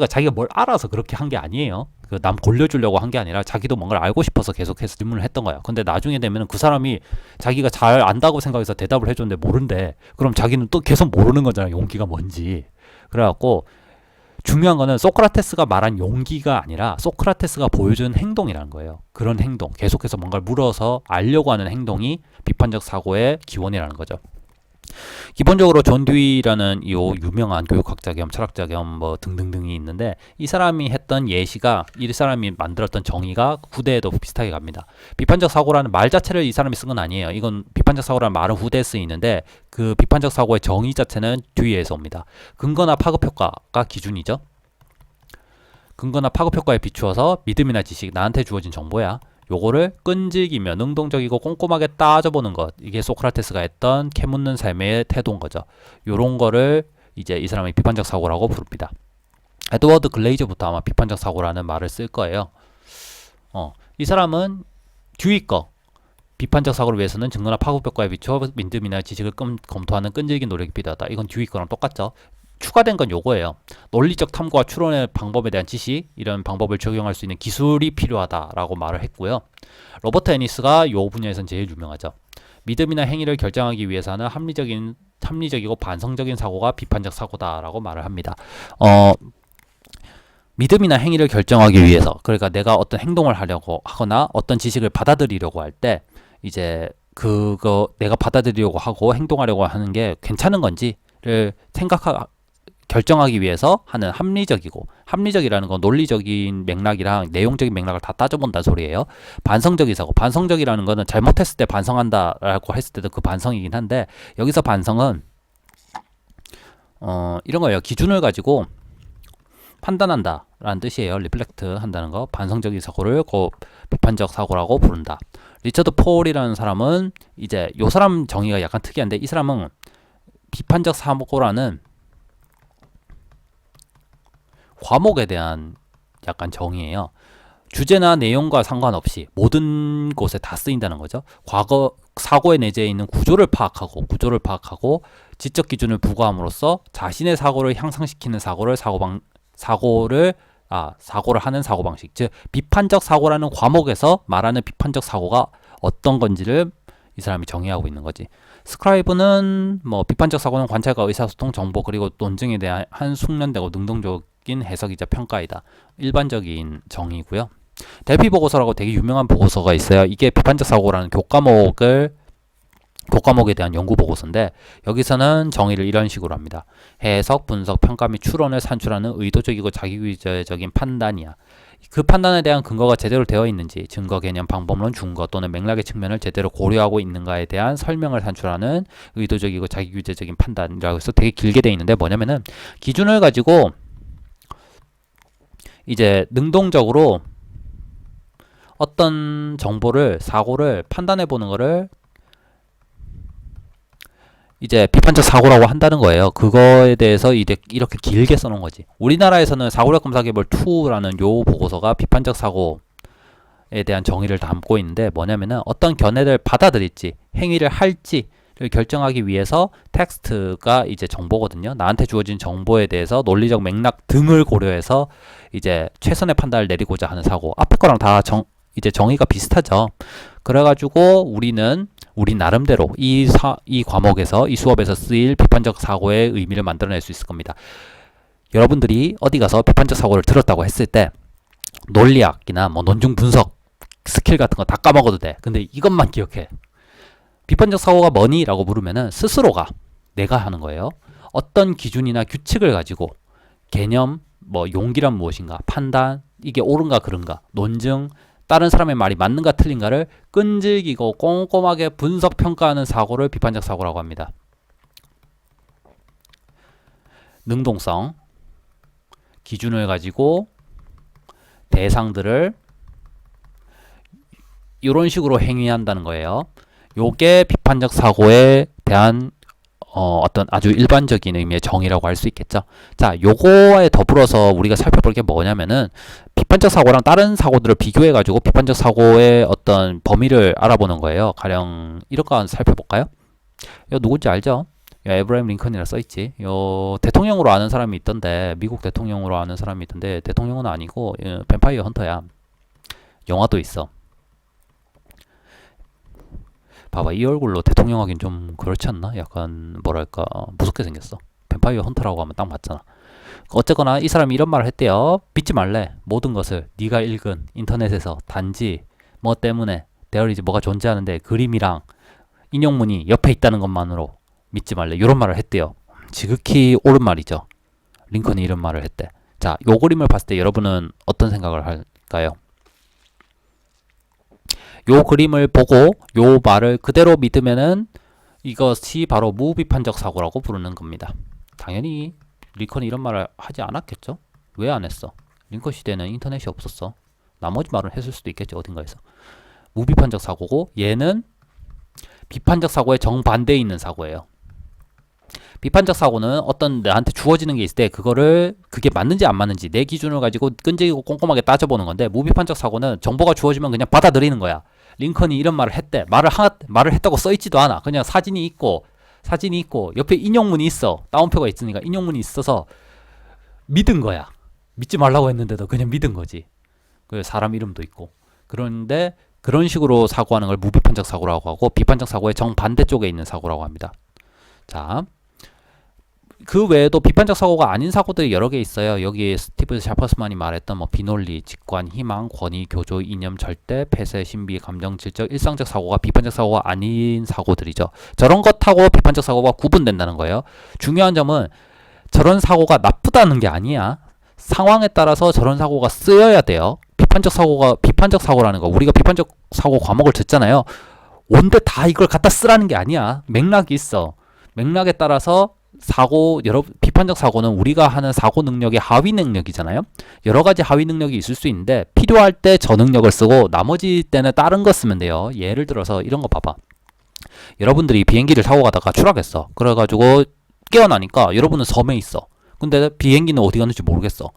자기가 뭘 알아서 그렇게 한 게 아니에요. 그 남 골려주려고 한 게 아니라 자기도 뭔가를 알고 싶어서 계속해서 질문을 했던 거야. 근데 나중에 되면은 그 사람이 자기가 잘 안다고 생각해서 대답을 해줬는데 모른대. 그럼 자기는 또 계속 모르는 거잖아. 용기가 뭔지. 그래갖고 중요한 거는 소크라테스가 말한 용기가 아니라 소크라테스가 보여준 행동이라는 거예요. 그런 행동, 계속해서 뭔가를 물어서 알려고 하는 행동이 비판적 사고의 기원이라는 거죠. 기본적으로 존 듀이라는 이 유명한 교육학자 겸 철학자 겸 뭐 등등등이 있는데 이 사람이 했던 예시가 이 사람이 만들었던 정의가 후대에도 비슷하게 갑니다. 비판적 사고라는 말 자체를 이 사람이 쓴 건 아니에요. 이건 비판적 사고라는 말은 후대에 쓰이는데 그 비판적 사고의 정의 자체는 듀이에서 옵니다. 근거나 파급 효과가 기준이죠. 근거나 파급 효과에 비추어서 믿음이나 지식, 나한테 주어진 정보야. 요거를 끈질기며 능동적이고 꼼꼼하게 따져보는 것. 이게 소크라테스가 했던 캐묻는 삶의 태도인 거죠. 요런 거를 이제 이 사람이 비판적 사고라고 부릅니다. 에드워드 글레이저부터 아마 비판적 사고라는 말을 쓸 거예요. 이 사람은 듀이 거. 비판적 사고를 위해서는 증거나 파급 효과에 비추어 믿음이나 지식을 검토하는 끈질긴 노력이 필요하다. 이건 듀이 거랑 똑같죠. 추가된 건 요거예요. 논리적 탐구와 추론의 방법에 대한 지식, 이런 방법을 적용할 수 있는 기술이 필요하다라고 말을 했고요. 로버트 애니스가 요 분야에선 제일 유명하죠. 믿음이나 행위를 결정하기 위해서는 합리적이고 반성적인 사고가 비판적 사고다라고 말을 합니다. 믿음이나 행위를 결정하기 위해서, 그러니까 내가 어떤 행동을 하려고 하거나 어떤 지식을 받아들이려고 할 때 이제 그거 내가 받아들이려고 하고 행동하려고 하는 게 괜찮은 건지를 결정하기 위해서 하는 합리적이라는 건 논리적인 맥락이랑 내용적인 맥락을 다 따져본다는 소리예요. 반성적인 사고, 반성적이라는 거는 잘못했을 때 반성한다라고 했을 때도 그 반성이긴 한데 여기서 반성은 이런 거예요. 기준을 가지고 판단한다 라는 뜻이에요. 리플렉트 한다는 거. 반성적인 사고를 비판적 사고라고 부른다. 리처드 폴이라는 사람은 이제 요 사람 정의가 약간 특이한데 이 사람은 비판적 사고라는 과목에 대한 약간 정의예요. 주제나 내용과 상관없이 모든 곳에 다 쓰인다는 거죠. 사고에 내재해 있는 구조를 파악하고 지적 기준을 부과함으로써 자신의 사고를 향상시키는 사고를 하는 사고방식. 즉 비판적 사고라는 과목에서 말하는 비판적 사고가 어떤 건지를 이 사람이 정의하고 있는 거지. 스크라이브는 뭐 비판적 사고는 관찰과 의사소통, 정보 그리고 논증에 대한 숙련되고 능동적인 해석이자 평가이다. 일반적인 정의고요. 델피 보고서라고 되게 유명한 보고서가 있어요. 이게 비판적 사고라는 교과목을 교과목에 대한 연구 보고서인데 여기서는 정의를 이런 식으로 합니다. 해석, 분석, 평가 및 추론을 산출하는 의도적이고 자기위주적인 판단이야. 그 판단에 대한 근거가 제대로 되어 있는지, 증거, 개념, 방법론, 준거 또는 맥락의 측면을 제대로 고려하고 있는가에 대한 설명을 산출하는 의도적이고 자기위주적인 판단이라고 해서 되게 길게 되어 있는데 뭐냐면은 기준을 가지고 이제 능동적으로 어떤 정보를, 사고를 판단해 보는 거를 이제 비판적 사고라고 한다는 거예요. 그거에 대해서 이제 이렇게 길게 써놓은 거지. 우리나라에서는 사고력 검사 계열 2라는 요 보고서가 비판적 사고에 대한 정의를 담고 있는데 뭐냐면은 어떤 견해를 받아들일지, 행위를 할지를 결정하기 위해서 텍스트가 이제 정보거든요. 나한테 주어진 정보에 대해서 논리적 맥락 등을 고려해서 이제 최선의 판단을 내리고자 하는 사고. 앞에 거랑 다 이제 정의가 비슷하죠. 그래가지고 우리 나름대로 이 과목에서, 이 수업에서 쓰일 비판적 사고의 의미를 만들어낼 수 있을 겁니다. 여러분들이 어디 가서 비판적 사고를 들었다고 했을 때 논리학이나 뭐 논증 분석 스킬 같은 거 다 까먹어도 돼. 근데 이것만 기억해. 비판적 사고가 뭐니? 라고 물으면은 스스로가, 내가 하는 거예요. 어떤 기준이나 규칙을 가지고 개념, 뭐 용기란 무엇인가, 판단, 이게 옳은가 그른가, 논증, 다른 사람의 말이 맞는가 틀린가를 끈질기고 꼼꼼하게 분석 평가하는 사고를 비판적 사고라고 합니다. 능동성, 기준을 가지고 대상들을 이런 식으로 행위한다는 거예요. 요게 비판적 사고에 대한 어떤 아주 일반적인 의미의 정의라고 할 수 있겠죠. 자, 요거에 더불어서 우리가 살펴볼 게 뭐냐면은 비판적 사고랑 다른 사고들을 비교해 가지고 비판적 사고의 어떤 범위를 알아보는 거예요. 가령 이런 거 살펴볼까요? 이거 누군지 알죠? 에브라임 링컨이라 써있지. 요 대통령으로 아는 사람이 있던데, 미국 대통령으로 아는 사람이 있던데, 대통령은 아니고 뱀파이어 헌터야. 영화도 있어. 봐봐, 이 얼굴로 대통령 하긴 좀 그렇지 않나? 약간 뭐랄까 무섭게 생겼어. 뱀파이어 헌터라고 하면 딱 맞잖아. 어쨌거나 이 사람이 이런 말을 했대요. 믿지 말래. 모든 것을 네가 읽은 인터넷에서 단지 뭐 때문에 대열이지 뭐가 존재하는데 그림이랑 인용문이 옆에 있다는 것만으로 믿지 말래. 이런 말을 했대요. 지극히 옳은 말이죠. 링컨이 이런 말을 했대. 자, 요 그림을 봤을 때 여러분은 어떤 생각을 할까요? 요 그림을 보고 요 말을 그대로 믿으면은 이것이 바로 무비판적 사고라고 부르는 겁니다. 당연히 링컨이 이런 말을 하지 않았겠죠? 왜 안 했어? 링컨 시대는 인터넷이 없었어. 나머지 말을 했을 수도 있겠지, 어딘가에서. 무비판적 사고고 얘는 비판적 사고의 정반대에 있는 사고예요. 비판적 사고는 어떤 나한테 주어지는 게 있을 때 그게 맞는지 안 맞는지 내 기준을 가지고 끈질기고 꼼꼼하게 따져보는 건데, 무비판적 사고는 정보가 주어지면 그냥 받아들이는 거야. 링컨이 이런 말을 했대. 말을 했다고 써있지도 않아. 그냥 사진이 있고 옆에 인용문이 있어. 따옴표가 있으니까 인용문이 있어서 믿은 거야. 믿지 말라고 했는데도 그냥 믿은 거지. 그 사람 이름도 있고. 그런데 그런 식으로 사고하는 걸 무비판적 사고라고 하고, 비판적 사고의 정반대쪽에 있는 사고라고 합니다. 자, 그 외에도 비판적 사고가 아닌 사고들이 여러 개 있어요. 여기 스티브 샤퍼스만이 말했던 뭐 비논리, 직관, 희망, 권위, 교조, 이념, 절대, 폐쇄, 신비, 감정, 질적, 일상적 사고가 비판적 사고가 아닌 사고들이죠. 저런 것하고 비판적 사고가 구분된다는 거예요. 중요한 점은 저런 사고가 나쁘다는 게 아니야. 상황에 따라서 저런 사고가 쓰여야 돼요. 비판적 사고라는 거, 우리가 비판적 사고 과목을 듣잖아요. 온데 다 이걸 갖다 쓰라는 게 아니야. 맥락이 있어. 맥락에 따라서 비판적 사고는 우리가 하는 사고 능력의 하위 능력이잖아요. 여러 가지 하위 능력이 있을 수 있는데 필요할 때 저 능력을 쓰고 나머지 때는 다른 거 쓰면 돼요. 예를 들어서 이런 거 봐봐. 여러분들이 비행기를 타고 가다가 추락했어. 그래가지고 깨어나니까 여러분은 섬에 있어. 근데 비행기는 어디 갔는지 모르겠어.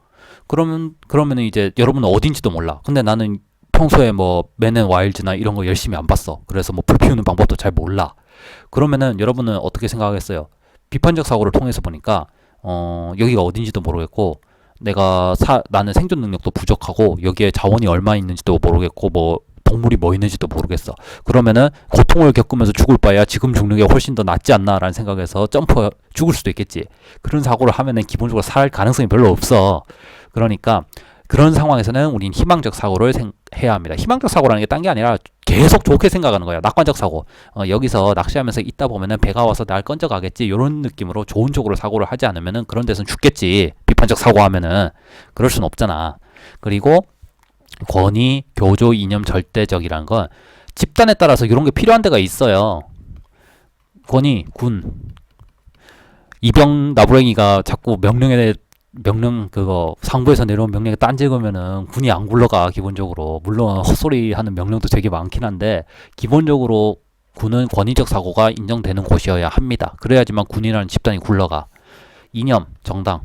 그러면은 이제 여러분은 어딘지도 몰라. 근데 나는 평소에 뭐 맨 앤 와일드나 이런 거 열심히 안 봤어. 그래서 뭐 불 피우는 방법도 잘 몰라. 그러면은 여러분은 어떻게 생각하겠어요? 비판적 사고를 통해서 보니까 여기가 어딘지도 모르겠고, 나는 생존 능력도 부족하고 여기에 자원이 얼마 있는지도 모르겠고 뭐 동물이 뭐 있는지도 모르겠어. 그러면은 고통을 겪으면서 죽을 바에야 지금 죽는 게 훨씬 더 낫지 않나라는 생각에서 죽을 수도 있겠지. 그런 사고를 하면은 기본적으로 살 가능성이 별로 없어. 그러니까 그런 상황에서는 우린 희망적 사고를 해야 합니다. 희망적 사고라는 게 딴 게 아니라 계속 좋게 생각하는 거예요. 낙관적 사고. 여기서 낚시하면서 있다 보면은 배가 와서 날 건져 가겠지. 이런 느낌으로 좋은 쪽으로 사고를 하지 않으면은 그런 데서는 죽겠지. 비판적 사고하면은 그럴 순 없잖아. 그리고 권위, 교조, 이념, 절대적이라는 건 집단에 따라서 이런 게 필요한 데가 있어요. 권위, 군, 이병 나부랭이가 자꾸 명령 그거 상부에서 내려온 명령에 딴지으면은 군이 안 굴러가. 기본적으로 물론 헛소리 하는 명령도 되게 많긴 한데 기본적으로 군은 권위적 사고가 인정되는 곳이어야 합니다. 그래야지만 군이라는 집단이 굴러가. 이념, 정당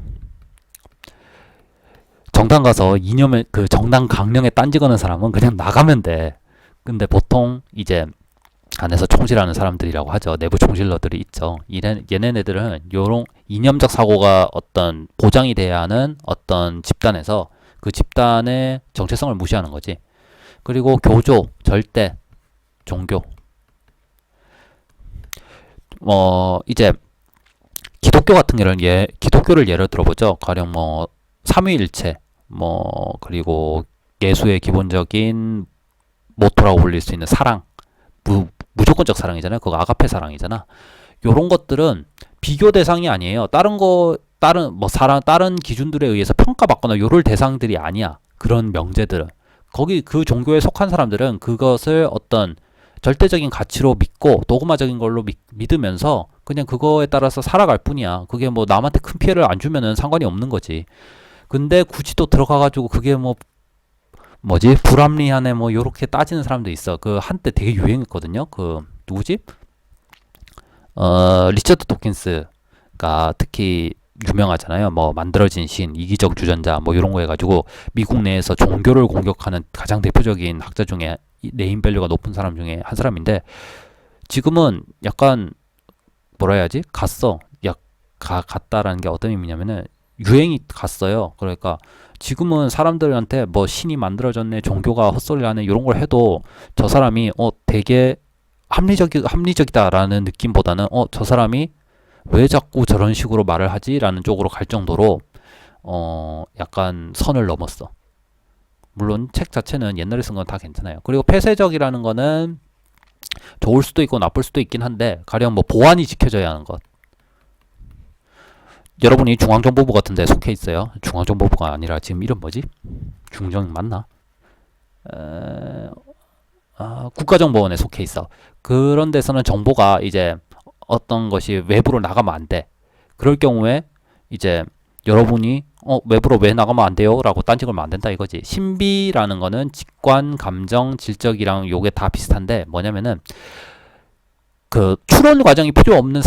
가서 이념의 그 정당 강령에 딴지거는 사람은 그냥 나가면 돼. 근데 보통 이제 안에서 총질하는 사람들이라고 하죠. 내부 총질러들이 있죠. 얘네들은 요런 이념적 사고가 어떤 보장이 돼야 하는 어떤 집단에서 그 집단의 정체성을 무시하는 거지. 그리고 교조, 절대, 종교. 이제 기독교 같은 경우는 기독교를 예를 들어보죠. 가령 삼위일체, 그리고 예수의 기본적인 모토라고 불릴 수 있는 사랑, 무조건적 사랑이잖아요. 그거 아가페 사랑이잖아. 요런 것들은 비교 대상이 아니에요. 다른 기준들에 의해서 평가받거나 요럴 대상들이 아니야. 그런 명제들은. 거기 그 종교에 속한 사람들은 그것을 어떤 절대적인 가치로 믿고 도그마적인 걸로 믿으면서 그냥 그거에 따라서 살아갈 뿐이야. 그게 남한테 큰 피해를 안 주면은 상관이 없는 거지. 근데 굳이 또 들어가가지고 그게 불합리하네 요렇게 따지는 사람도 있어. 그 한때 되게 유행했거든요. 그 누구지? 리처드 도킨스가 특히 유명하잖아요. 만들어진 신, 이기적 주전자 요런 거 해가지고 미국 내에서 종교를 공격하는 가장 대표적인 학자 중에 네임밸류가 높은 사람 중에 한 사람인데 지금은 약간 뭐라 해야지? 갔다라는 게 어떤 의미냐면은 유행이 갔어요. 그러니까 지금은 사람들한테 신이 만들어졌네, 종교가 헛소리라네 이런 걸 해도 저 사람이 되게 합리적이다라는 느낌보다는 저 사람이 왜 자꾸 저런 식으로 말을 하지라는 쪽으로 갈 정도로 약간 선을 넘었어. 물론 책 자체는 옛날에 쓴 건 다 괜찮아요. 그리고 폐쇄적이라는 거는 좋을 수도 있고 나쁠 수도 있긴 한데 가령 보안이 지켜져야 하는 것. 여러분이 중앙정보부 같은 데 속해 있어요. 중앙정보부가 아니라 지금 이름 뭐지? 중정 맞나? 국가정보원에 속해 있어. 그런 데서는 정보가 이제 어떤 것이 외부로 나가면 안 돼. 그럴 경우에 이제 여러분이 외부로 왜 나가면 안 돼요? 라고 딴지 걸면 안 된다 이거지. 신비라는 거는 직관, 감정, 질적이랑 요게 다 비슷한데 뭐냐면은 그 추론 과정이 필요 없는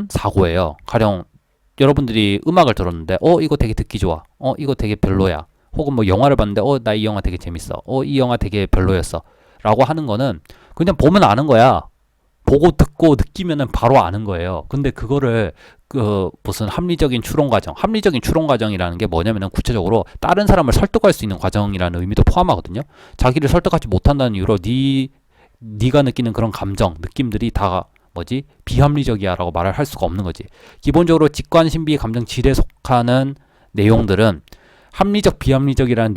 사고예요. 가령 여러분들이 음악을 들었는데 이거 되게 듣기 좋아. 이거 되게 별로야. 혹은 영화를 봤는데 나 이 영화 되게 재밌어. 이 영화 되게 별로였어. 라고 하는 거는 그냥 보면 아는 거야. 보고 듣고 느끼면은 바로 아는 거예요. 근데 그거를 무슨 합리적인 추론 과정이라는 게 뭐냐면은 구체적으로 다른 사람을 설득할 수 있는 과정이라는 의미도 포함하거든요. 자기를 설득하지 못한다는 이유로 네가 느끼는 그런 감정, 느낌들이 다 비합리적이야 라고 말을 할 수가 없는 거지. 기본적으로 직관, 신비, 감정, 질에 속하는 내용들은 합리적, 비합리적이라는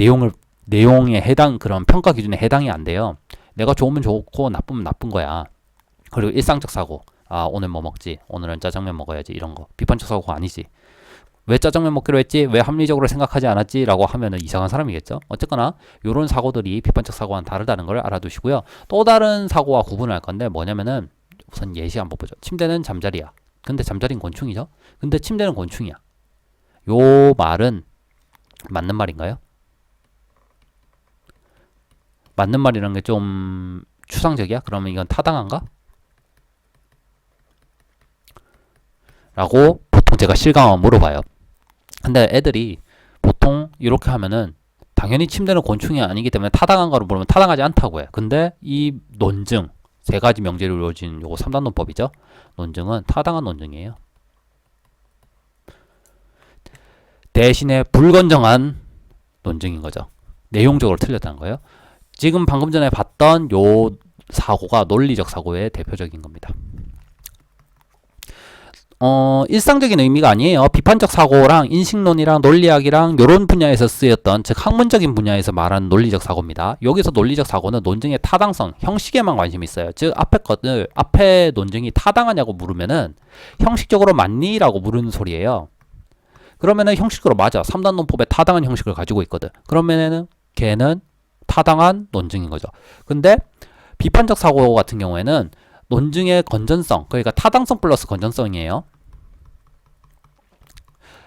내용에 해당, 그런 평가 기준에 해당이 안 돼요. 내가 좋으면 좋고 나쁘면 나쁜 거야. 그리고 일상적 사고. 오늘 뭐 먹지? 오늘은 짜장면 먹어야지. 이런 거. 비판적 사고가 아니지. 왜 짜장면 먹기로 했지? 왜 합리적으로 생각하지 않았지? 라고 하면은 이상한 사람이겠죠? 어쨌거나 이런 사고들이 비판적 사고와는 다르다는 걸 알아두시고요. 또 다른 사고와 구분할 건데 뭐냐면은 우선 예시 한번 보죠. 침대는 잠자리야. 근데 잠자리는 곤충이죠? 근데 침대는 곤충이야. 요 말은 맞는 말인가요? 맞는 말이라는 게 좀 추상적이야? 그러면 이건 타당한가? 라고 보통 제가 실감하면 물어봐요. 근데 애들이 보통 이렇게 하면은 당연히 침대는 곤충이 아니기 때문에 타당한가로 물으면 타당하지 않다고 해. 근데 이 논증, 세 가지 명제로 이루어진 요거 3단 논법이죠. 논증은 타당한 논증이에요. 대신에 불건정한 논증인 거죠. 내용적으로 틀렸다는 거예요. 지금 방금 전에 봤던 요 사고가 논리적 사고의 대표적인 겁니다. 일상적인 의미가 아니에요. 비판적 사고랑 인식론이랑 논리학이랑 이런 분야에서 쓰였던, 즉 학문적인 분야에서 말하는 논리적 사고입니다. 여기서 논리적 사고는 논증의 타당성, 형식에만 관심이 있어요. 즉 앞에 논증이 타당하냐고 물으면은 형식적으로 맞니? 라고 물으는 소리예요. 그러면은 형식적으로 맞아. 3단 논법에 타당한 형식을 가지고 있거든. 그러면은 걔는 타당한 논증인 거죠. 근데 비판적 사고 같은 경우에는 논증의 건전성, 그러니까 타당성 플러스 건전성이에요.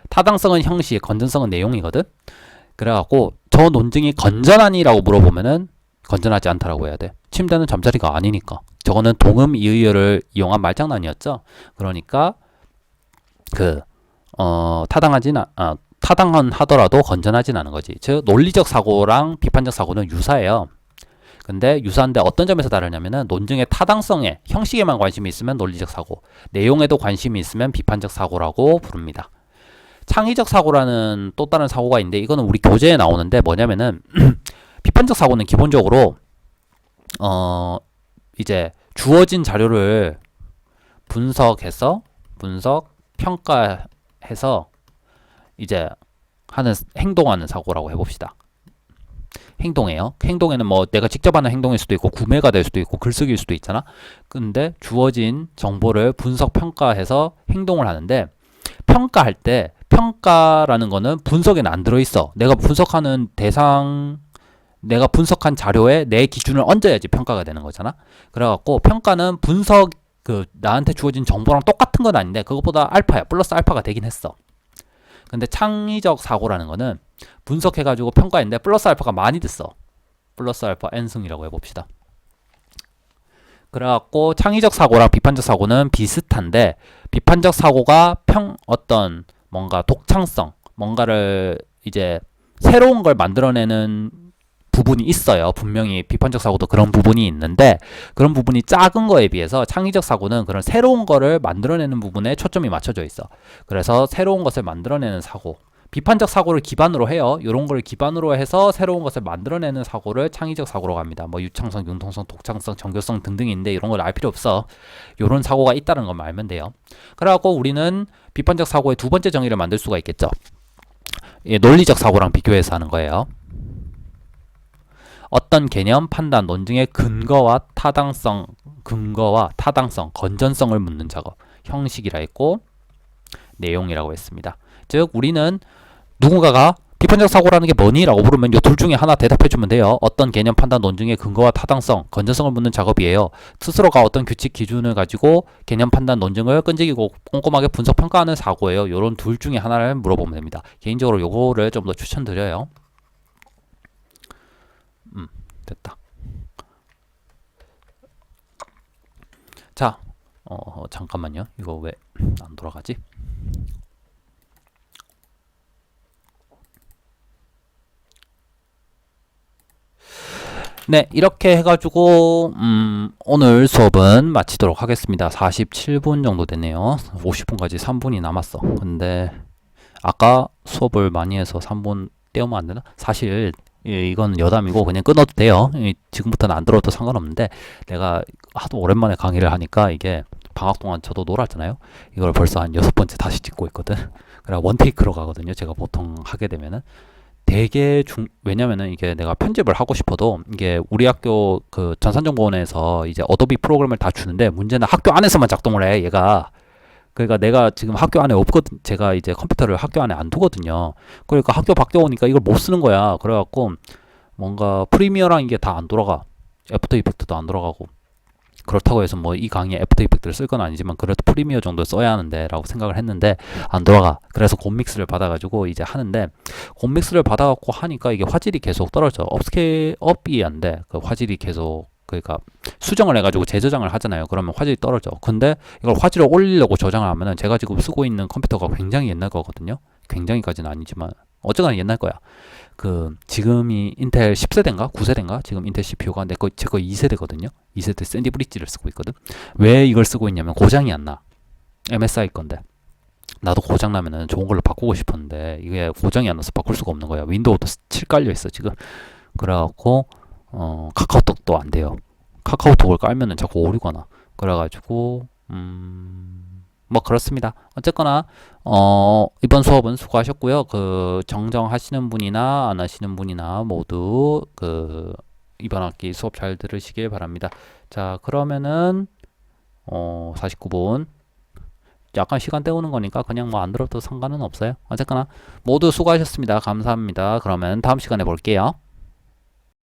타당성은 형식, 건전성은 내용이거든. 그래갖고 저 논증이 건전하니라고 물어보면은 건전하지 않다라고 해야 돼. 침대는 잠자리가 아니니까. 저거는 동음 이의어를 이용한 말장난이었죠. 그러니까 타당한 하더라도 건전하진 않은 거지. 즉 논리적 사고랑 비판적 사고는 유사해요. 근데 유사한데 어떤 점에서 다르냐면은 논증의 타당성에, 형식에만 관심이 있으면 논리적 사고, 내용에도 관심이 있으면 비판적 사고라고 부릅니다. 창의적 사고라는 또 다른 사고가 있는데 이거는 우리 교재에 나오는데 뭐냐면은 비판적 사고는 기본적으로 이제 주어진 자료를 평가해서 이제 행동하는 사고라고 해봅시다. 행동이에요. 행동에는 뭐 내가 직접 하는 행동일 수도 있고 구매가 될 수도 있고 글쓰기일 수도 있잖아. 근데 주어진 정보를 분석 평가해서 행동을 하는데, 평가할 때 평가라는 거는 분석에는 안 들어있어. 내가 분석한 자료에 내 기준을 얹어야지 평가가 되는 거잖아. 그래갖고 평가는 나한테 주어진 정보랑 똑같은 건 아닌데 그것보다 알파야. 플러스 알파가 되긴 했어. 근데 창의적 사고라는 거는 분석해가지고 평가했는데 플러스 알파가 많이 됐어. 플러스 알파 n승이라고 해봅시다. 그래갖고 창의적 사고랑 비판적 사고는 비슷한데, 비판적 사고가 뭔가 독창성, 뭔가를 이제 새로운 걸 만들어내는 부분이 있어요. 분명히 비판적 사고도 그런 부분이 있는데, 그런 부분이 작은 거에 비해서 창의적 사고는 그런 새로운 거를 만들어내는 부분에 초점이 맞춰져 있어. 그래서 새로운 것을 만들어내는 사고, 비판적 사고를 기반으로 해요. 이런 걸 기반으로 해서 새로운 것을 만들어내는 사고를 창의적 사고로 합니다. 뭐 유창성, 융통성, 독창성, 정교성 등등인데 이런 걸 알 필요 없어. 이런 사고가 있다는 것만 알면 돼요. 그래갖고 우리는 비판적 사고의 두 번째 정의를 만들 수가 있겠죠. 논리적 사고랑 비교해서 하는 거예요. 어떤 개념, 판단, 논증의 근거와 타당성, 건전성을 묻는 작업. 형식이라 했고 내용이라고 했습니다. 즉 우리는 누군가가 비판적 사고라는 게 뭐니? 라고 물으면 이 둘 중에 하나 대답해주면 돼요. 어떤 개념, 판단, 논증의 근거와 타당성, 건전성을 묻는 작업이에요. 스스로가 어떤 규칙, 기준을 가지고 개념, 판단, 논증을 끈질기고 꼼꼼하게 분석, 평가하는 사고예요. 이런 둘 중에 하나를 물어보면 됩니다. 개인적으로 요거를 좀 더 추천드려요. 됐다. 자, 잠깐만요. 이거 왜 안 돌아가지? 네, 이렇게 해가지고 오늘 수업은 마치도록 하겠습니다. 47분 정도 됐네요. 50분까지 3분이 남았어. 근데 아까 수업을 많이 해서 3분 떼우면 안 되나? 사실 이건 여담이고 그냥 끊어도 돼요. 지금부터는 안 들어도 상관없는데, 내가 하도 오랜만에 강의를 하니까 이게 방학 동안 저도 놀았잖아요. 이걸 벌써 한 6번째 다시 찍고 있거든. 그래 원테이크로 가거든요. 제가 보통 하게 되면은 왜냐면은 이게 내가 편집을 하고 싶어도 이게 우리 학교 그 전산정보원에서 이제 어도비 프로그램을 다 주는데 문제는 학교 안에서만 작동을 해, 얘가. 그러니까 내가 지금 학교 안에 없거든. 제가 이제 컴퓨터를 학교 안에 안 두거든요. 그러니까 학교 밖에 오니까 이걸 못 쓰는 거야. 그래갖고 뭔가 프리미어랑 이게 다 안 돌아가. 애프터 이펙트도 안 돌아가고. 그렇다고 해서 뭐 이 강의에 애프터 이펙트를 쓸 건 아니지만 그래도 프리미어 정도 써야 하는데 라고 생각을 했는데 안 돌아가. 그래서 곰믹스를 받아가지고 이제 하는데, 곰믹스를 받아갖고 하니까 이게 화질이 계속 떨어져. 업이 안 돼. 그 화질이 계속, 그러니까 수정을 해가지고 재저장을 하잖아요. 그러면 화질이 떨어져. 근데 이걸 화질을 올리려고 저장을 하면은 제가 지금 쓰고 있는 컴퓨터가 굉장히 옛날 거거든요. 굉장히까지는 아니지만 어쨌거나 옛날 거야. 지금이 인텔 10세대인가? 9세대인가? 지금 인텔 CPU가 제 거 2세대거든요. 2세대 샌디 브릿지를 쓰고 있거든. 왜 이걸 쓰고 있냐면 고장이 안 나. MSI 건데. 나도 고장 나면은 좋은 걸로 바꾸고 싶었는데 이게 고장이 안 나서 바꿀 수가 없는 거야. 윈도우도 7 깔려 있어 지금. 그래갖고 카카오톡도 안 돼요. 카카오톡을 깔면은 자꾸 오류가 나. 그래가지고 뭐 그렇습니다. 어쨌거나 이번 수업은 수고하셨고요. 그 정정하시는 분이나 안 하시는 분이나 모두 그 이번 학기 수업 잘 들으시길 바랍니다. 자, 그러면은 49분 약간 시간 때우는 거니까 그냥 뭐 안 들어도 상관은 없어요. 어쨌거나 모두 수고하셨습니다. 감사합니다. 그러면 다음 시간에 볼게요.